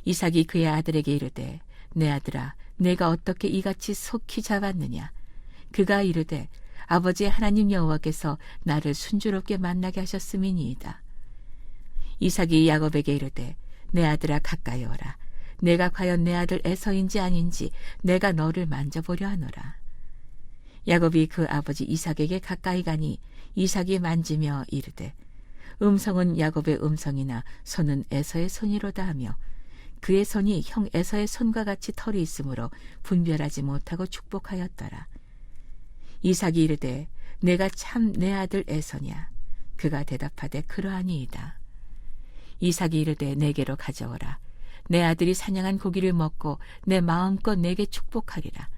이삭이 그의 아들에게 이르되 내 아들아 내가 어떻게 이같이 속히 잡았느냐. 그가 이르되 아버지의 하나님 여호와께서 나를 순조롭게 만나게 하셨음이니이다. 이삭이 야곱에게 이르되 내 아들아 가까이 오라. 내가 과연 내 아들 에서인지 아닌지 내가 너를 만져보려 하노라. 야곱이 그 아버지 이삭에게 가까이 가니 이삭이 만지며 이르되 음성은 야곱의 음성이나 손은 에서의 손이로다 하며 그의 손이 형 에서의 손과 같이 털이 있으므로 분별하지 못하고 축복하였더라. 이삭이 이르되 내가 참 내 아들 에서냐. 그가 대답하되 그러하니이다. 이삭이 이르되 내게로 가져오라. 내 아들이 사냥한 고기를 먹고 내 마음껏 내게 축복하리라.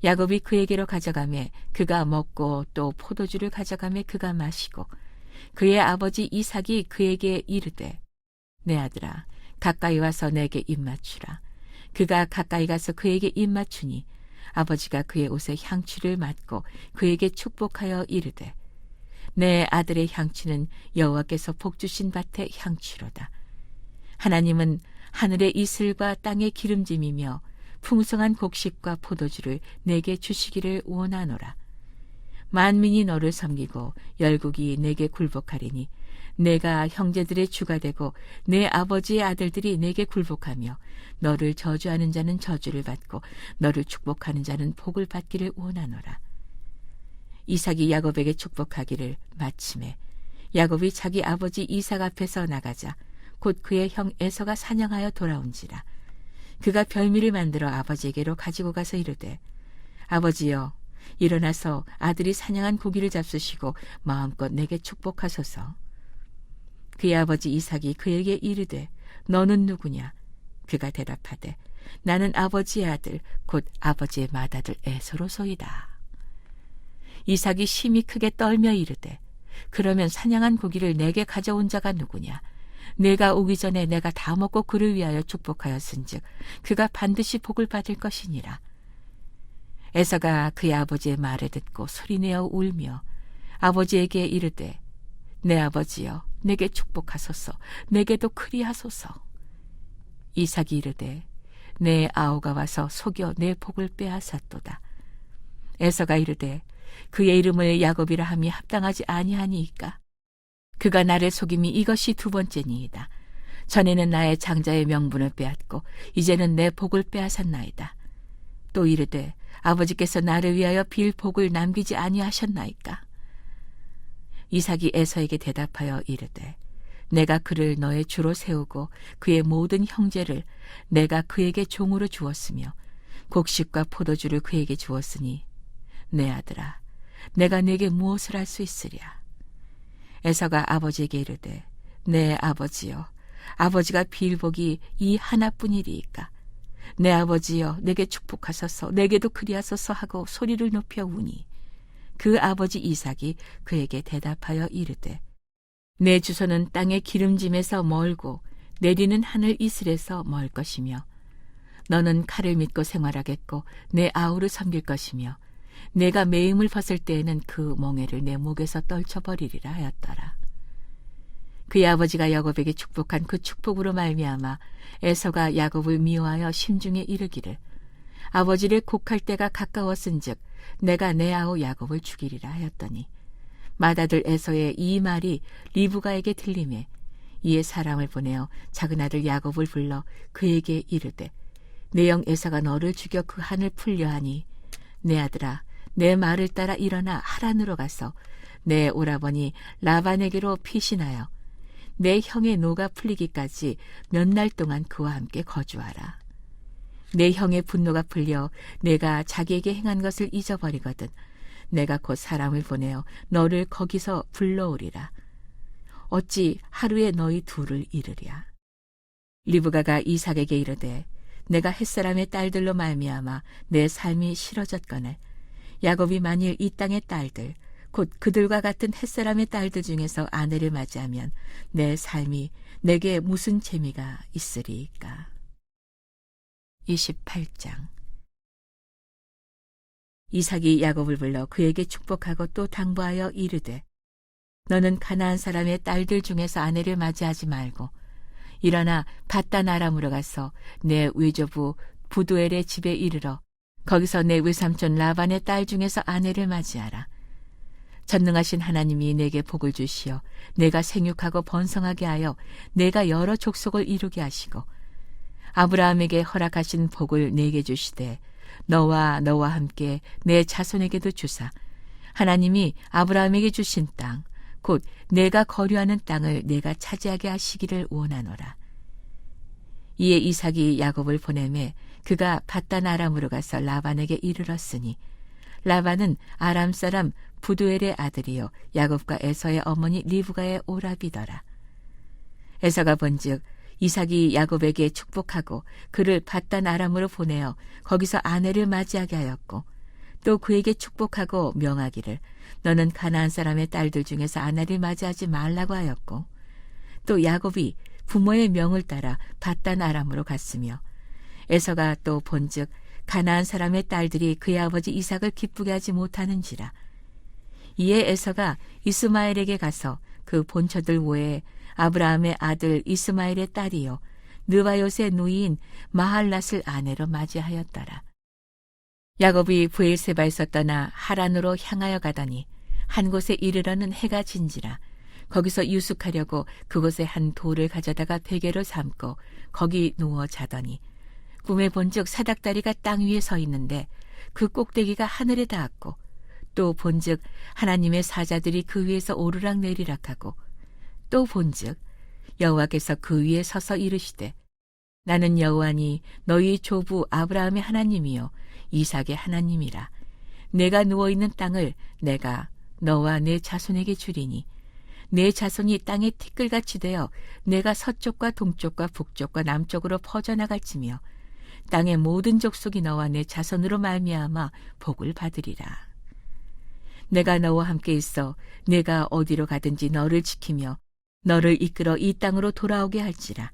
야곱이 그에게로 가져가매 그가 먹고 또 포도주를 가져가매 그가 마시고 그의 아버지 이삭이 그에게 이르되 내 아들아 가까이 와서 내게 입맞추라. 그가 가까이 가서 그에게 입맞추니 아버지가 그의 옷에 향취를 맡고 그에게 축복하여 이르되 내 아들의 향취는 여호와께서 복주신 밭의 향취로다. 하나님은 하늘의 이슬과 땅의 기름짐이며 풍성한 곡식과 포도주를 내게 주시기를 원하노라. 만민이 너를 섬기고 열국이 내게 굴복하리니 내가 형제들의 주가 되고 내 아버지의 아들들이 내게 굴복하며 너를 저주하는 자는 저주를 받고 너를 축복하는 자는 복을 받기를 원하노라. 이삭이 야곱에게 축복하기를 마침에 야곱이 자기 아버지 이삭 앞에서 나가자 곧 그의 형 에서가 사냥하여 돌아온지라. 그가 별미를 만들어 아버지에게로 가지고 가서 이르되 아버지여 일어나서 아들이 사냥한 고기를 잡수시고 마음껏 내게 축복하소서. 그의 아버지 이삭이 그에게 이르되 너는 누구냐? 그가 대답하되 나는 아버지의 아들 곧 아버지의 맏아들 에서로소이다. 이삭이 심히 크게 떨며 이르되 그러면 사냥한 고기를 내게 가져온 자가 누구냐? 내가 오기 전에 내가 다 먹고 그를 위하여 축복하였은즉 그가 반드시 복을 받을 것이니라. 에서가 그의 아버지의 말을 듣고 소리내어 울며 아버지에게 이르되 내 아버지여 내게 축복하소서. 내게도 그리하소서. 이삭이 이르되 내 아우가 와서 속여 내 복을 빼앗았도다. 에서가 이르되 그의 이름을 야곱이라 함이 합당하지 아니하니이까. 그가 나를 속임이 이것이 두 번째니이다. 전에는 나의 장자의 명분을 빼앗고 이제는 내 복을 빼앗았나이다. 또 이르되 아버지께서 나를 위하여 빌 복을 남기지 아니하셨나이까. 이삭이 에서에게 대답하여 이르되 내가 그를 너의 주로 세우고 그의 모든 형제를 내가 그에게 종으로 주었으며 곡식과 포도주를 그에게 주었으니 내 아들아 내가 네게 무엇을 할 수 있으랴. 에서가 아버지에게 이르되 내 아버지여 아버지가 빌 복이 이 하나뿐이리이까. 내 아버지여 내게 축복하소서. 내게도 그리하소서 하고 소리를 높여 우니 그 아버지 이삭이 그에게 대답하여 이르되 내 주소는 땅의 기름짐에서 멀고 내리는 하늘 이슬에서 멀 것이며 너는 칼을 믿고 생활하겠고 내 아우를 섬길 것이며 내가 매임을 벗을 때에는 그 멍에를 내 목에서 떨쳐버리리라 하였더라. 그의 아버지가 야곱에게 축복한 그 축복으로 말미암아 에서가 야곱을 미워하여 심중에 이르기를 아버지를 곡할 때가 가까웠은즉 내가 내 아우 야곱을 죽이리라 하였더니 맏아들 에서의 이 말이 리브가에게 들리매 이에 사람을 보내어 작은 아들 야곱을 불러 그에게 이르되 내 형 에서가 너를 죽여 그 한을 풀려 하니 내 아들아 내 말을 따라 일어나 하란으로 가서 내 오라버니 라반에게로 피신하여 내 형의 노가 풀리기까지 몇 날 동안 그와 함께 거주하라. 내 형의 분노가 풀려 내가 자기에게 행한 것을 잊어버리거든 내가 곧 사람을 보내어 너를 거기서 불러오리라. 어찌 하루에 너희 둘을 이르랴. 리브가가 이삭에게 이르되 내가 햇사람의 딸들로 말미암아 내 삶이 싫어졌거늘 야곱이 만일 이 땅의 딸들 곧 그들과 같은 햇사람의 딸들 중에서 아내를 맞이하면 내 삶이 내게 무슨 재미가 있으리이까. 28장. 이삭이 야곱을 불러 그에게 축복하고 또 당부하여 이르되 너는 가나안 사람의 딸들 중에서 아내를 맞이하지 말고 일어나 밧단 아람으로 가서 내 외조부 부두엘의 집에 이르러 거기서 내 외삼촌 라반의 딸 중에서 아내를 맞이하라. 전능하신 하나님이 내게 복을 주시어 내가 생육하고 번성하게 하여 내가 여러 족속을 이루게 하시고 아브라함에게 허락하신 복을 내게 주시되 너와 함께 내 자손에게도 주사 하나님이 아브라함에게 주신 땅 곧 내가 거류하는 땅을 내가 차지하게 하시기를 원하노라. 이에 이삭이 야곱을 보내매 그가 밧단 아람으로 가서 라반에게 이르렀으니 라반은 아람 사람 부두엘의 아들이요 야곱과 에서의 어머니 리브가의 오라비더라. 에서가 본즉 이삭이 야곱에게 축복하고 그를 밧단 아람으로 보내어 거기서 아내를 맞이하게 하였고 또 그에게 축복하고 명하기를 너는 가나안 사람의 딸들 중에서 아내를 맞이하지 말라고 하였고 또 야곱이 부모의 명을 따라 밧단 아람으로 갔으며 에서가 또 본즉 가나안 사람의 딸들이 그의 아버지 이삭을 기쁘게 하지 못하는지라. 이에 에서가 이스마엘에게 가서 그 본처들 외에 아브라함의 아들 이스마엘의 딸이요 느바요스의 누이인 마할랏을 아내로 맞이하였더라. 야곱이 브엘세바에서 떠나 하란으로 향하여 가더니 한 곳에 이르러는 해가 진지라. 거기서 유숙하려고 그곳에 한 돌을 가져다가 베개로 삼고 거기 누워 자더니 꿈에 본즉 사닥다리가 땅 위에 서 있는데 그 꼭대기가 하늘에 닿았고 또 본즉 하나님의 사자들이 그 위에서 오르락 내리락 하고 또 본즉 여호와께서 그 위에 서서 이르시되 나는 여호와니 너희 조부 아브라함의 하나님이요 이삭의 하나님이라. 내가 누워있는 땅을 내가 너와 내 자손에게 주리니 내 자손이 땅의 티끌같이 되어 내가 서쪽과 동쪽과 북쪽과 남쪽으로 퍼져나갈지며 땅의 모든 족속이 너와 내 자손으로 말미암아 복을 받으리라. 내가 너와 함께 있어 내가 어디로 가든지 너를 지키며 너를 이끌어 이 땅으로 돌아오게 할지라.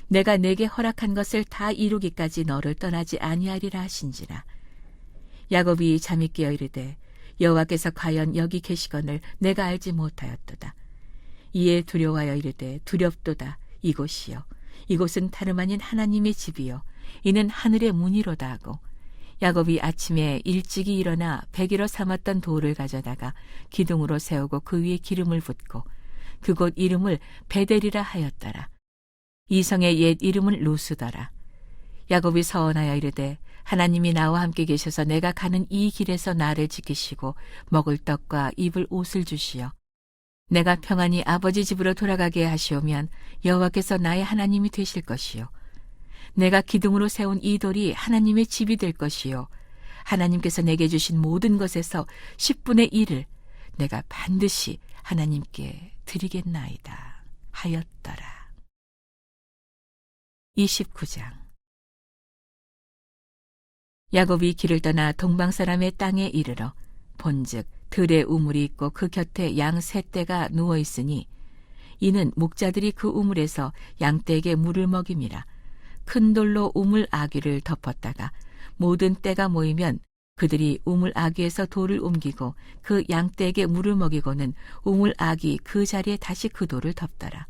내가 내게 허락한 것을 다 이루기까지 너를 떠나지 아니하리라 하신지라. 야곱이 잠이 깨어 이르되 여호와께서 과연 여기 계시거늘 내가 알지 못하였도다. 이에 두려워하여 이르되 두렵도다. 이곳이요 이곳은 다름 아닌 하나님의 집이요 이는 하늘의 문이로다 하고 야곱이 아침에 일찍이 일어나 베개로 삼았던 돌을 가져다가 기둥으로 세우고 그 위에 기름을 붓고 그곳 이름을 베델이라 하였더라. 이 성의 옛 이름은 루스더라. 야곱이 서원하여 이르되 하나님이 나와 함께 계셔서 내가 가는 이 길에서 나를 지키시고 먹을 떡과 입을 옷을 주시어 내가 평안히 아버지 집으로 돌아가게 하시오면 여호와께서 나의 하나님이 되실 것이요 내가 기둥으로 세운 이 돌이 하나님의 집이 될 것이요 하나님께서 내게 주신 모든 것에서 10분의 1을 내가 반드시 하나님께 드리겠나이다 하였더라. 29장. 야곱이 길을 떠나 동방 사람의 땅에 이르러 본즉 들에 우물이 있고 그 곁에 양 세 떼가 누워 있으니 이는 목자들이 그 우물에서 양 떼에게 물을 먹임이라. 큰 돌로 우물 아귀를 덮었다가 모든 떼가 모이면 그들이 우물 아귀에서 돌을 옮기고 그 양 떼에게 물을 먹이고는 우물 아귀 그 자리에 다시 그 돌을 덮더라.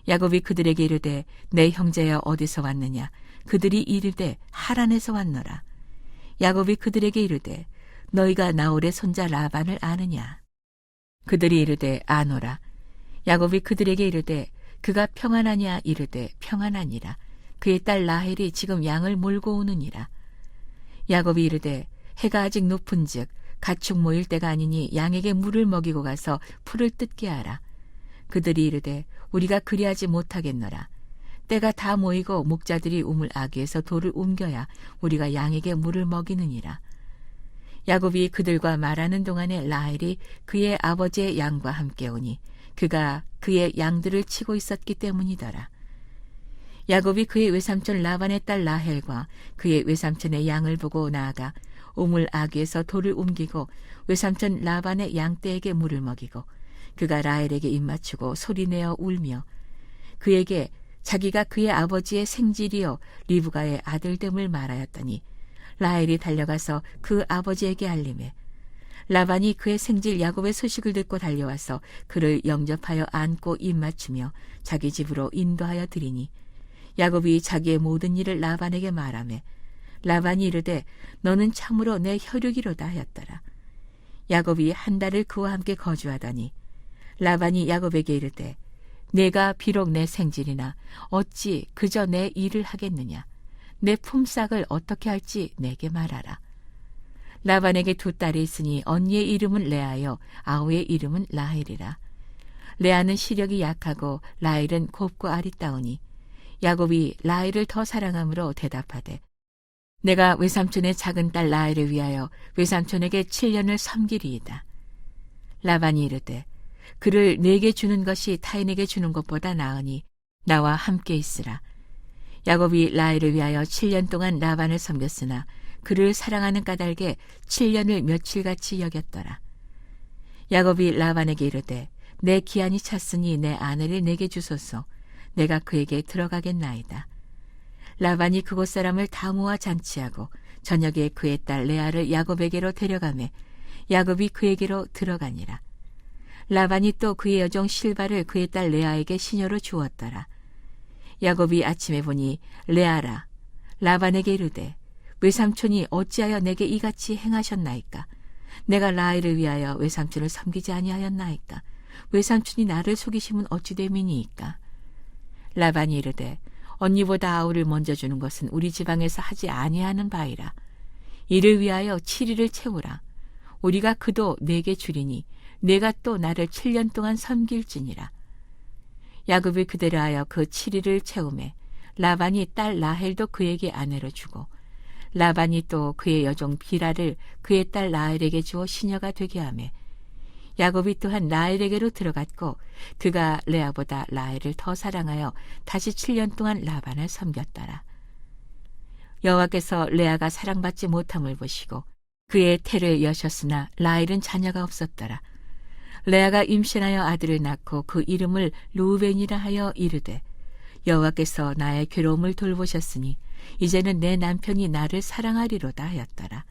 야곱이 그들에게 이르되 내 형제여 어디서 왔느냐? 그들이 이르되 하란에서 왔노라. 야곱이 그들에게 이르되 너희가 나홀의 손자 라반을 아느냐? 그들이 이르되 아노라. 야곱이 그들에게 이르되 그가 평안하냐? 이르되 평안하니라. 그의 딸 라헬이 지금 양을 몰고 오느니라. 야곱이 이르되 해가 아직 높은즉 가축 모일 때가 아니니 양에게 물을 먹이고 가서 풀을 뜯게 하라. 그들이 이르되 우리가 그리하지 못하겠노라. 때가 다 모이고 목자들이 우물 아귀에서 돌을 옮겨야 우리가 양에게 물을 먹이느니라. 야곱이 그들과 말하는 동안에 라헬이 그의 아버지의 양과 함께 오니 그가 그의 양들을 치고 있었기 때문이더라. 야곱이 그의 외삼촌 라반의 딸 라헬과 그의 외삼촌의 양을 보고 나아가 우물 아귀에서 돌을 옮기고 외삼촌 라반의 양떼에게 물을 먹이고 그가 라헬에게 입맞추고 소리내어 울며 그에게 자기가 그의 아버지의 생질이요 리브가의 아들됨을 말하였더니 라헬이 달려가서 그 아버지에게 알리매 라반이 그의 생질 야곱의 소식을 듣고 달려와서 그를 영접하여 안고 입맞추며 자기 집으로 인도하여 드리니 야곱이 자기의 모든 일을 라반에게 말하매 라반이 이르되 너는 참으로 내 혈육이로다 하였더라. 야곱이 한 달을 그와 함께 거주하더니 라반이 야곱에게 이르되 내가 비록 내 생질이나 어찌 그저 내 일을 하겠느냐? 내 품삯을 어떻게 할지 내게 말하라. 라반에게 두 딸이 있으니 언니의 이름은 레아요 아우의 이름은 라헬이라. 레아는 시력이 약하고 라헬은 곱고 아리따우니 야곱이 라헬을 더 사랑함으로 대답하되 내가 외삼촌의 작은 딸 라헬을 위하여 외삼촌에게 7년을 섬기리이다. 라반이 이르되 그를 내게 주는 것이 타인에게 주는 것보다 나으니 나와 함께 있으라. 야곱이 라헬을 위하여 7년 동안 라반을 섬겼으나 그를 사랑하는 까닭에 7년을 며칠같이 여겼더라. 야곱이 라반에게 이르되 내 기한이 찼으니 내 아내를 내게 주소서. 내가 그에게 들어가겠나이다. 라반이 그곳 사람을 다 모아 잔치하고 저녁에 그의 딸 레아를 야곱에게로 데려가매 야곱이 그에게로 들어가니라. 라반이 또 그의 여종 실바를 그의 딸 레아에게 시녀로 주었더라. 야곱이 아침에 보니 레아라. 라반에게 이르되 외삼촌이 어찌하여 내게 이같이 행하셨나이까? 내가 라헬을 위하여 외삼촌을 섬기지 아니하였나이까? 외삼촌이 나를 속이시면 어찌 됨이니이까. 라반이 이르되 언니보다 아우를 먼저 주는 것은 우리 지방에서 하지 아니하는 바이라. 이를 위하여 7일을 채우라. 우리가 그도 내게 주리니 내가 또 나를 7년 동안 섬길지니라. 야곱이 그대로 하여 그 7일을 채우매 라반이 딸 라헬도 그에게 아내로 주고 라반이 또 그의 여종 비라를 그의 딸 라헬에게 주어 시녀가 되게 하매 야곱이 또한 라헬에게로 들어갔고 그가 레아보다 라헬을 더 사랑하여 다시 7년 동안 라반을 섬겼더라. 여호와께서 레아가 사랑받지 못함을 보시고 그의 태를 여셨으나 라헬은 자녀가 없었더라. 레아가 임신하여 아들을 낳고 그 이름을 루벤이라 하여 이르되 여호와께서 나의 괴로움을 돌보셨으니 이제는 내 남편이 나를 사랑하리로다 하였더라.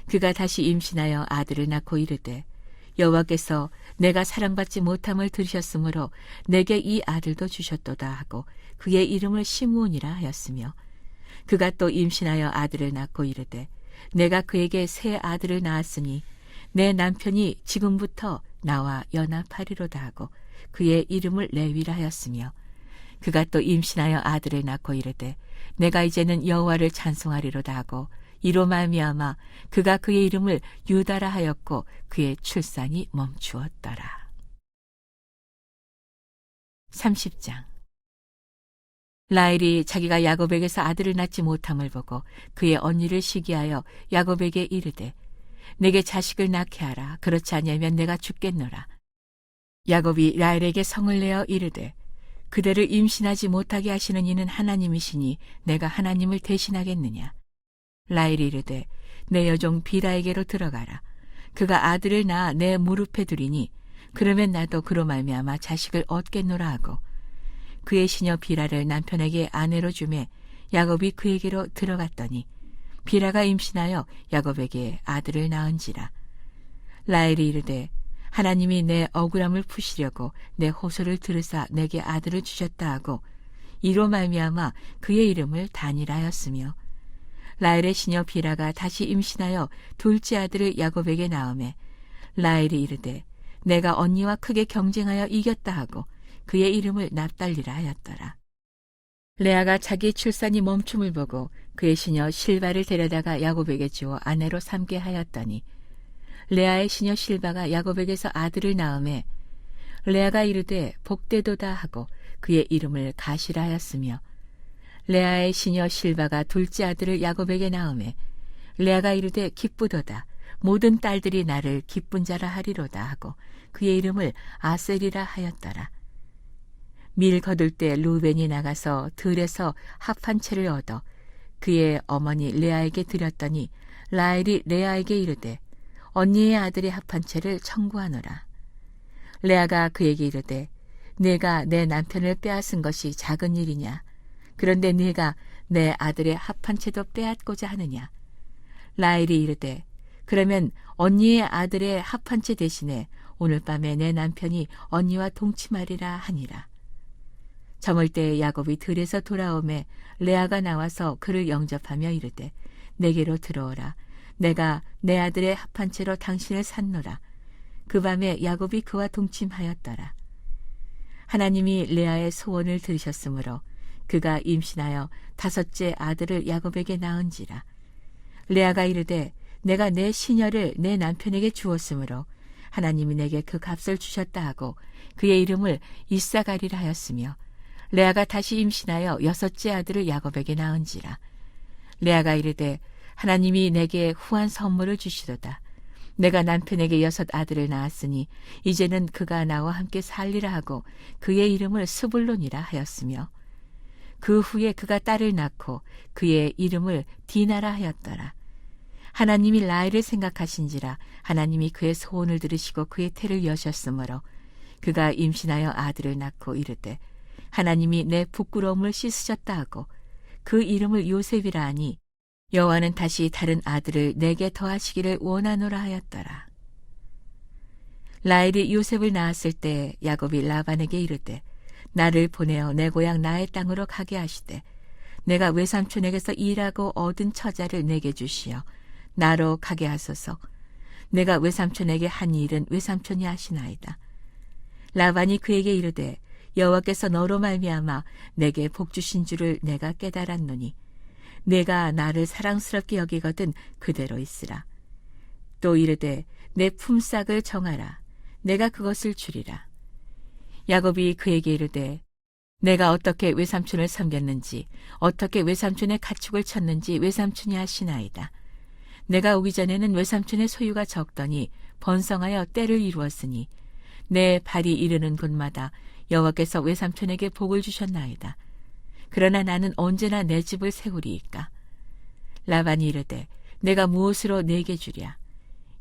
그가 다시 임신하여 아들을 낳고 이르되 여호와께서 내가 사랑받지 못함을 들으셨으므로 내게 이 아들도 주셨도다 하고 그의 이름을 시므온이라 하였으며 그가 또 임신하여 아들을 낳고 이르되 내가 그에게 새 아들을 낳았으니 내 남편이 지금부터 나와 연합하리로다 하고 그의 이름을 레위라 하였으며 그가 또 임신하여 아들을 낳고 이르되 내가 이제는 여호와를 찬송하리로다 하고 이로 말미암아 그가 그의 이름을 유다라 하였고 그의 출산이 멈추었더라. 30장. 라헬이 자기가 야곱에게서 아들을 낳지 못함을 보고 그의 언니를 시기하여 야곱에게 이르되 내게 자식을 낳게 하라. 그렇지 아니하면 내가 죽겠노라. 야곱이 라헬에게 성을 내어 이르되 그대를 임신하지 못하게 하시는 이는 하나님이시니 내가 하나님을 대신하겠느냐. 라헬이 이르되 내 여종 비라에게로 들어가라. 그가 아들을 낳아 내 무릎에 두리니 그러면 나도 그로 말미암아 자식을 얻겠노라 하고 그의 시녀 비라를 남편에게 아내로 주매 야곱이 그에게로 들어갔더니 비라가 임신하여 야곱에게 아들을 낳은지라. 라헬이 이르되 하나님이 내 억울함을 푸시려고 내 호소를 들으사 내게 아들을 주셨다 하고 이로 말미암아 그의 이름을 단이라 하였으며 라헬의 시녀 비라가 다시 임신하여 둘째 아들을 야곱에게 낳으매 라헬이 이르되 내가 언니와 크게 경쟁하여 이겼다 하고 그의 이름을 납달리라 하였더라. 레아가 자기 출산이 멈춤을 보고 그의 시녀 실바를 데려다가 야곱에게 주어 아내로 삼게 하였더니 레아의 시녀 실바가 야곱에게서 아들을 낳으매 레아가 이르되 복되도다 하고 그의 이름을 가시라 하였으며 레아의 시녀 실바가 둘째 아들을 야곱에게 낳으매 레아가 이르되 기쁘도다 모든 딸들이 나를 기쁜 자라 하리로다 하고 그의 이름을 아셀이라 하였더라. 밀 거둘 때 루벤이 나가서 들에서 합 한 채를 얻어 그의 어머니 레아에게 드렸더니 라헬이 레아에게 이르되 언니의 아들의 합 한 채를 청구하노라. 레아가 그에게 이르되 내가 내 남편을 빼앗은 것이 작은 일이냐. 그런데 네가 내 아들의 합 한 채도 빼앗고자 하느냐. 라헬이 이르되 그러면 언니의 아들의 합 한 채 대신에 오늘 밤에 내 남편이 언니와 동침하리라 하니라. 저물 때 야곱이 들에서 돌아오매 레아가 나와서 그를 영접하며 이르되 내게로 들어오라. 내가 내 아들의 합 한 채로 당신을 샀노라. 그 밤에 야곱이 그와 동침하였더라. 하나님이 레아의 소원을 들으셨으므로 그가 임신하여 다섯째 아들을 야곱에게 낳은지라. 레아가 이르되 내가 내 시녀를 내 남편에게 주었으므로 하나님이 내게 그 값을 주셨다 하고 그의 이름을 이사가리라 하였으며 레아가 다시 임신하여 여섯째 아들을 야곱에게 낳은지라. 레아가 이르되 하나님이 내게 후한 선물을 주시도다. 내가 남편에게 여섯 아들을 낳았으니 이제는 그가 나와 함께 살리라 하고 그의 이름을 스불론이라 하였으며 그 후에 그가 딸을 낳고 그의 이름을 디나라 하였더라. 하나님이 라헬을 생각하신지라 하나님이 그의 소원을 들으시고 그의 태를 여셨으므로 그가 임신하여 아들을 낳고 이르되 하나님이 내 부끄러움을 씻으셨다 하고 그 이름을 요셉이라 하니 여호와는 다시 다른 아들을 내게 더하시기를 원하노라 하였더라. 라헬이 요셉을 낳았을 때 야곱이 라반에게 이르되 나를 보내어 내 고향 나의 땅으로 가게 하시되 내가 외삼촌에게서 일하고 얻은 처자를 내게 주시어 나로 가게 하소서. 내가 외삼촌에게 한 일은 외삼촌이 하시나이다. 라반이 그에게 이르되 여호와께서 너로 말미암아 내게 복 주신 줄을 내가 깨달았노니 내가 나를 사랑스럽게 여기거든 그대로 있으라. 또 이르되 내 품삯을 정하라. 내가 그것을 주리라. 야곱이 그에게 이르되 내가 어떻게 외삼촌을 섬겼는지 어떻게 외삼촌의 가축을 쳤는지 외삼촌이 아시나이다. 내가 오기 전에는 외삼촌의 소유가 적더니 번성하여 때를 이루었으니 내 발이 이르는 곳마다 여호와께서 외삼촌에게 복을 주셨나이다. 그러나 나는 언제나 내 집을 세우리이까. 라반이 이르되 내가 무엇으로 내게 주랴.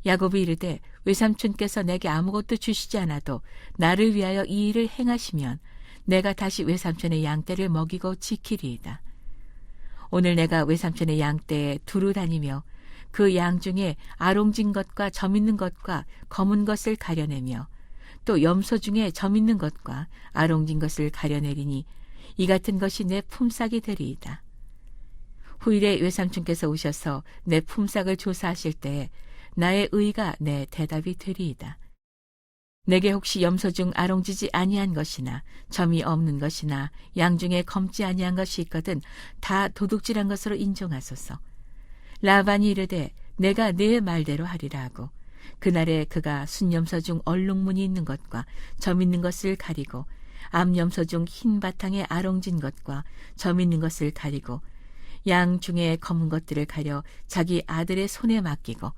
야곱이 이르되 외삼촌께서 내게 아무것도 주시지 않아도 나를 위하여 이 일을 행하시면 내가 다시 외삼촌의 양떼를 먹이고 지키리이다. 오늘 내가 외삼촌의 양떼에 두루 다니며 그 양 중에 아롱진 것과 점 있는 것과 검은 것을 가려내며 또 염소 중에 점 있는 것과 아롱진 것을 가려내리니 이 같은 것이 내 품삯이 되리이다. 후일에 외삼촌께서 오셔서 내 품삯을 조사하실 때에 나의 의가 내 대답이 되리이다. 내게 혹시 염소 중 아롱지지 아니한 것이나 점이 없는 것이나 양 중에 검지 아니한 것이 있거든 다 도둑질한 것으로 인정하소서. 라반이 이르되 내가 네 말대로 하리라 하고 그날에 그가 순염소 중 얼룩무늬 있는 것과 점 있는 것을 가리고 암염소 중 흰 바탕에 아롱진 것과 점 있는 것을 가리고 양 중에 검은 것들을 가려 자기 아들의 손에 맡기고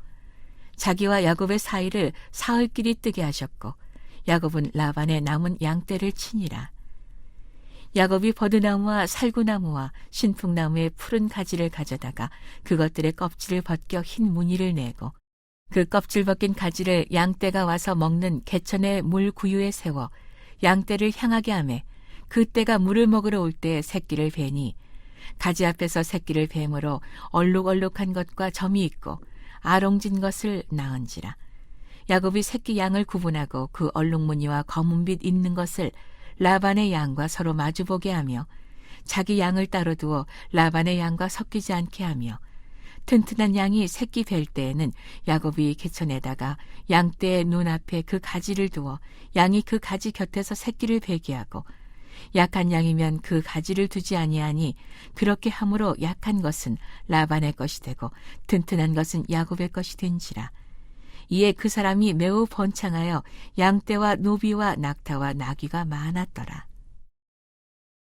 자기와 야곱의 사이를 사흘길이 뜨게 하셨고 야곱은 라반의 남은 양떼를 치니라. 야곱이 버드나무와 살구나무와 신풍나무의 푸른 가지를 가져다가 그것들의 껍질을 벗겨 흰 무늬를 내고 그 껍질 벗긴 가지를 양떼가 와서 먹는 개천의 물 구유에 세워 양떼를 향하게 하매 그 떼가 물을 먹으러 올 때 새끼를 베니 가지 앞에서 새끼를 뱀으로 얼룩얼룩한 것과 점이 있고 아롱진 것을 낳은지라. 야곱이 새끼 양을 구분하고 그 얼룩무늬와 검은빛 있는 것을 라반의 양과 서로 마주보게 하며 자기 양을 따로 두어 라반의 양과 섞이지 않게 하며 튼튼한 양이 새끼 뵐 때에는 야곱이 개천에다가 양떼의 눈앞에 그 가지를 두어 양이 그 가지 곁에서 새끼를 베게 하고 약한 양이면 그 가지를 두지 아니하니 그렇게 함으로 약한 것은 라반의 것이 되고 튼튼한 것은 야곱의 것이 된지라. 이에 그 사람이 매우 번창하여 양떼와 노비와 낙타와 나귀가 많았더라.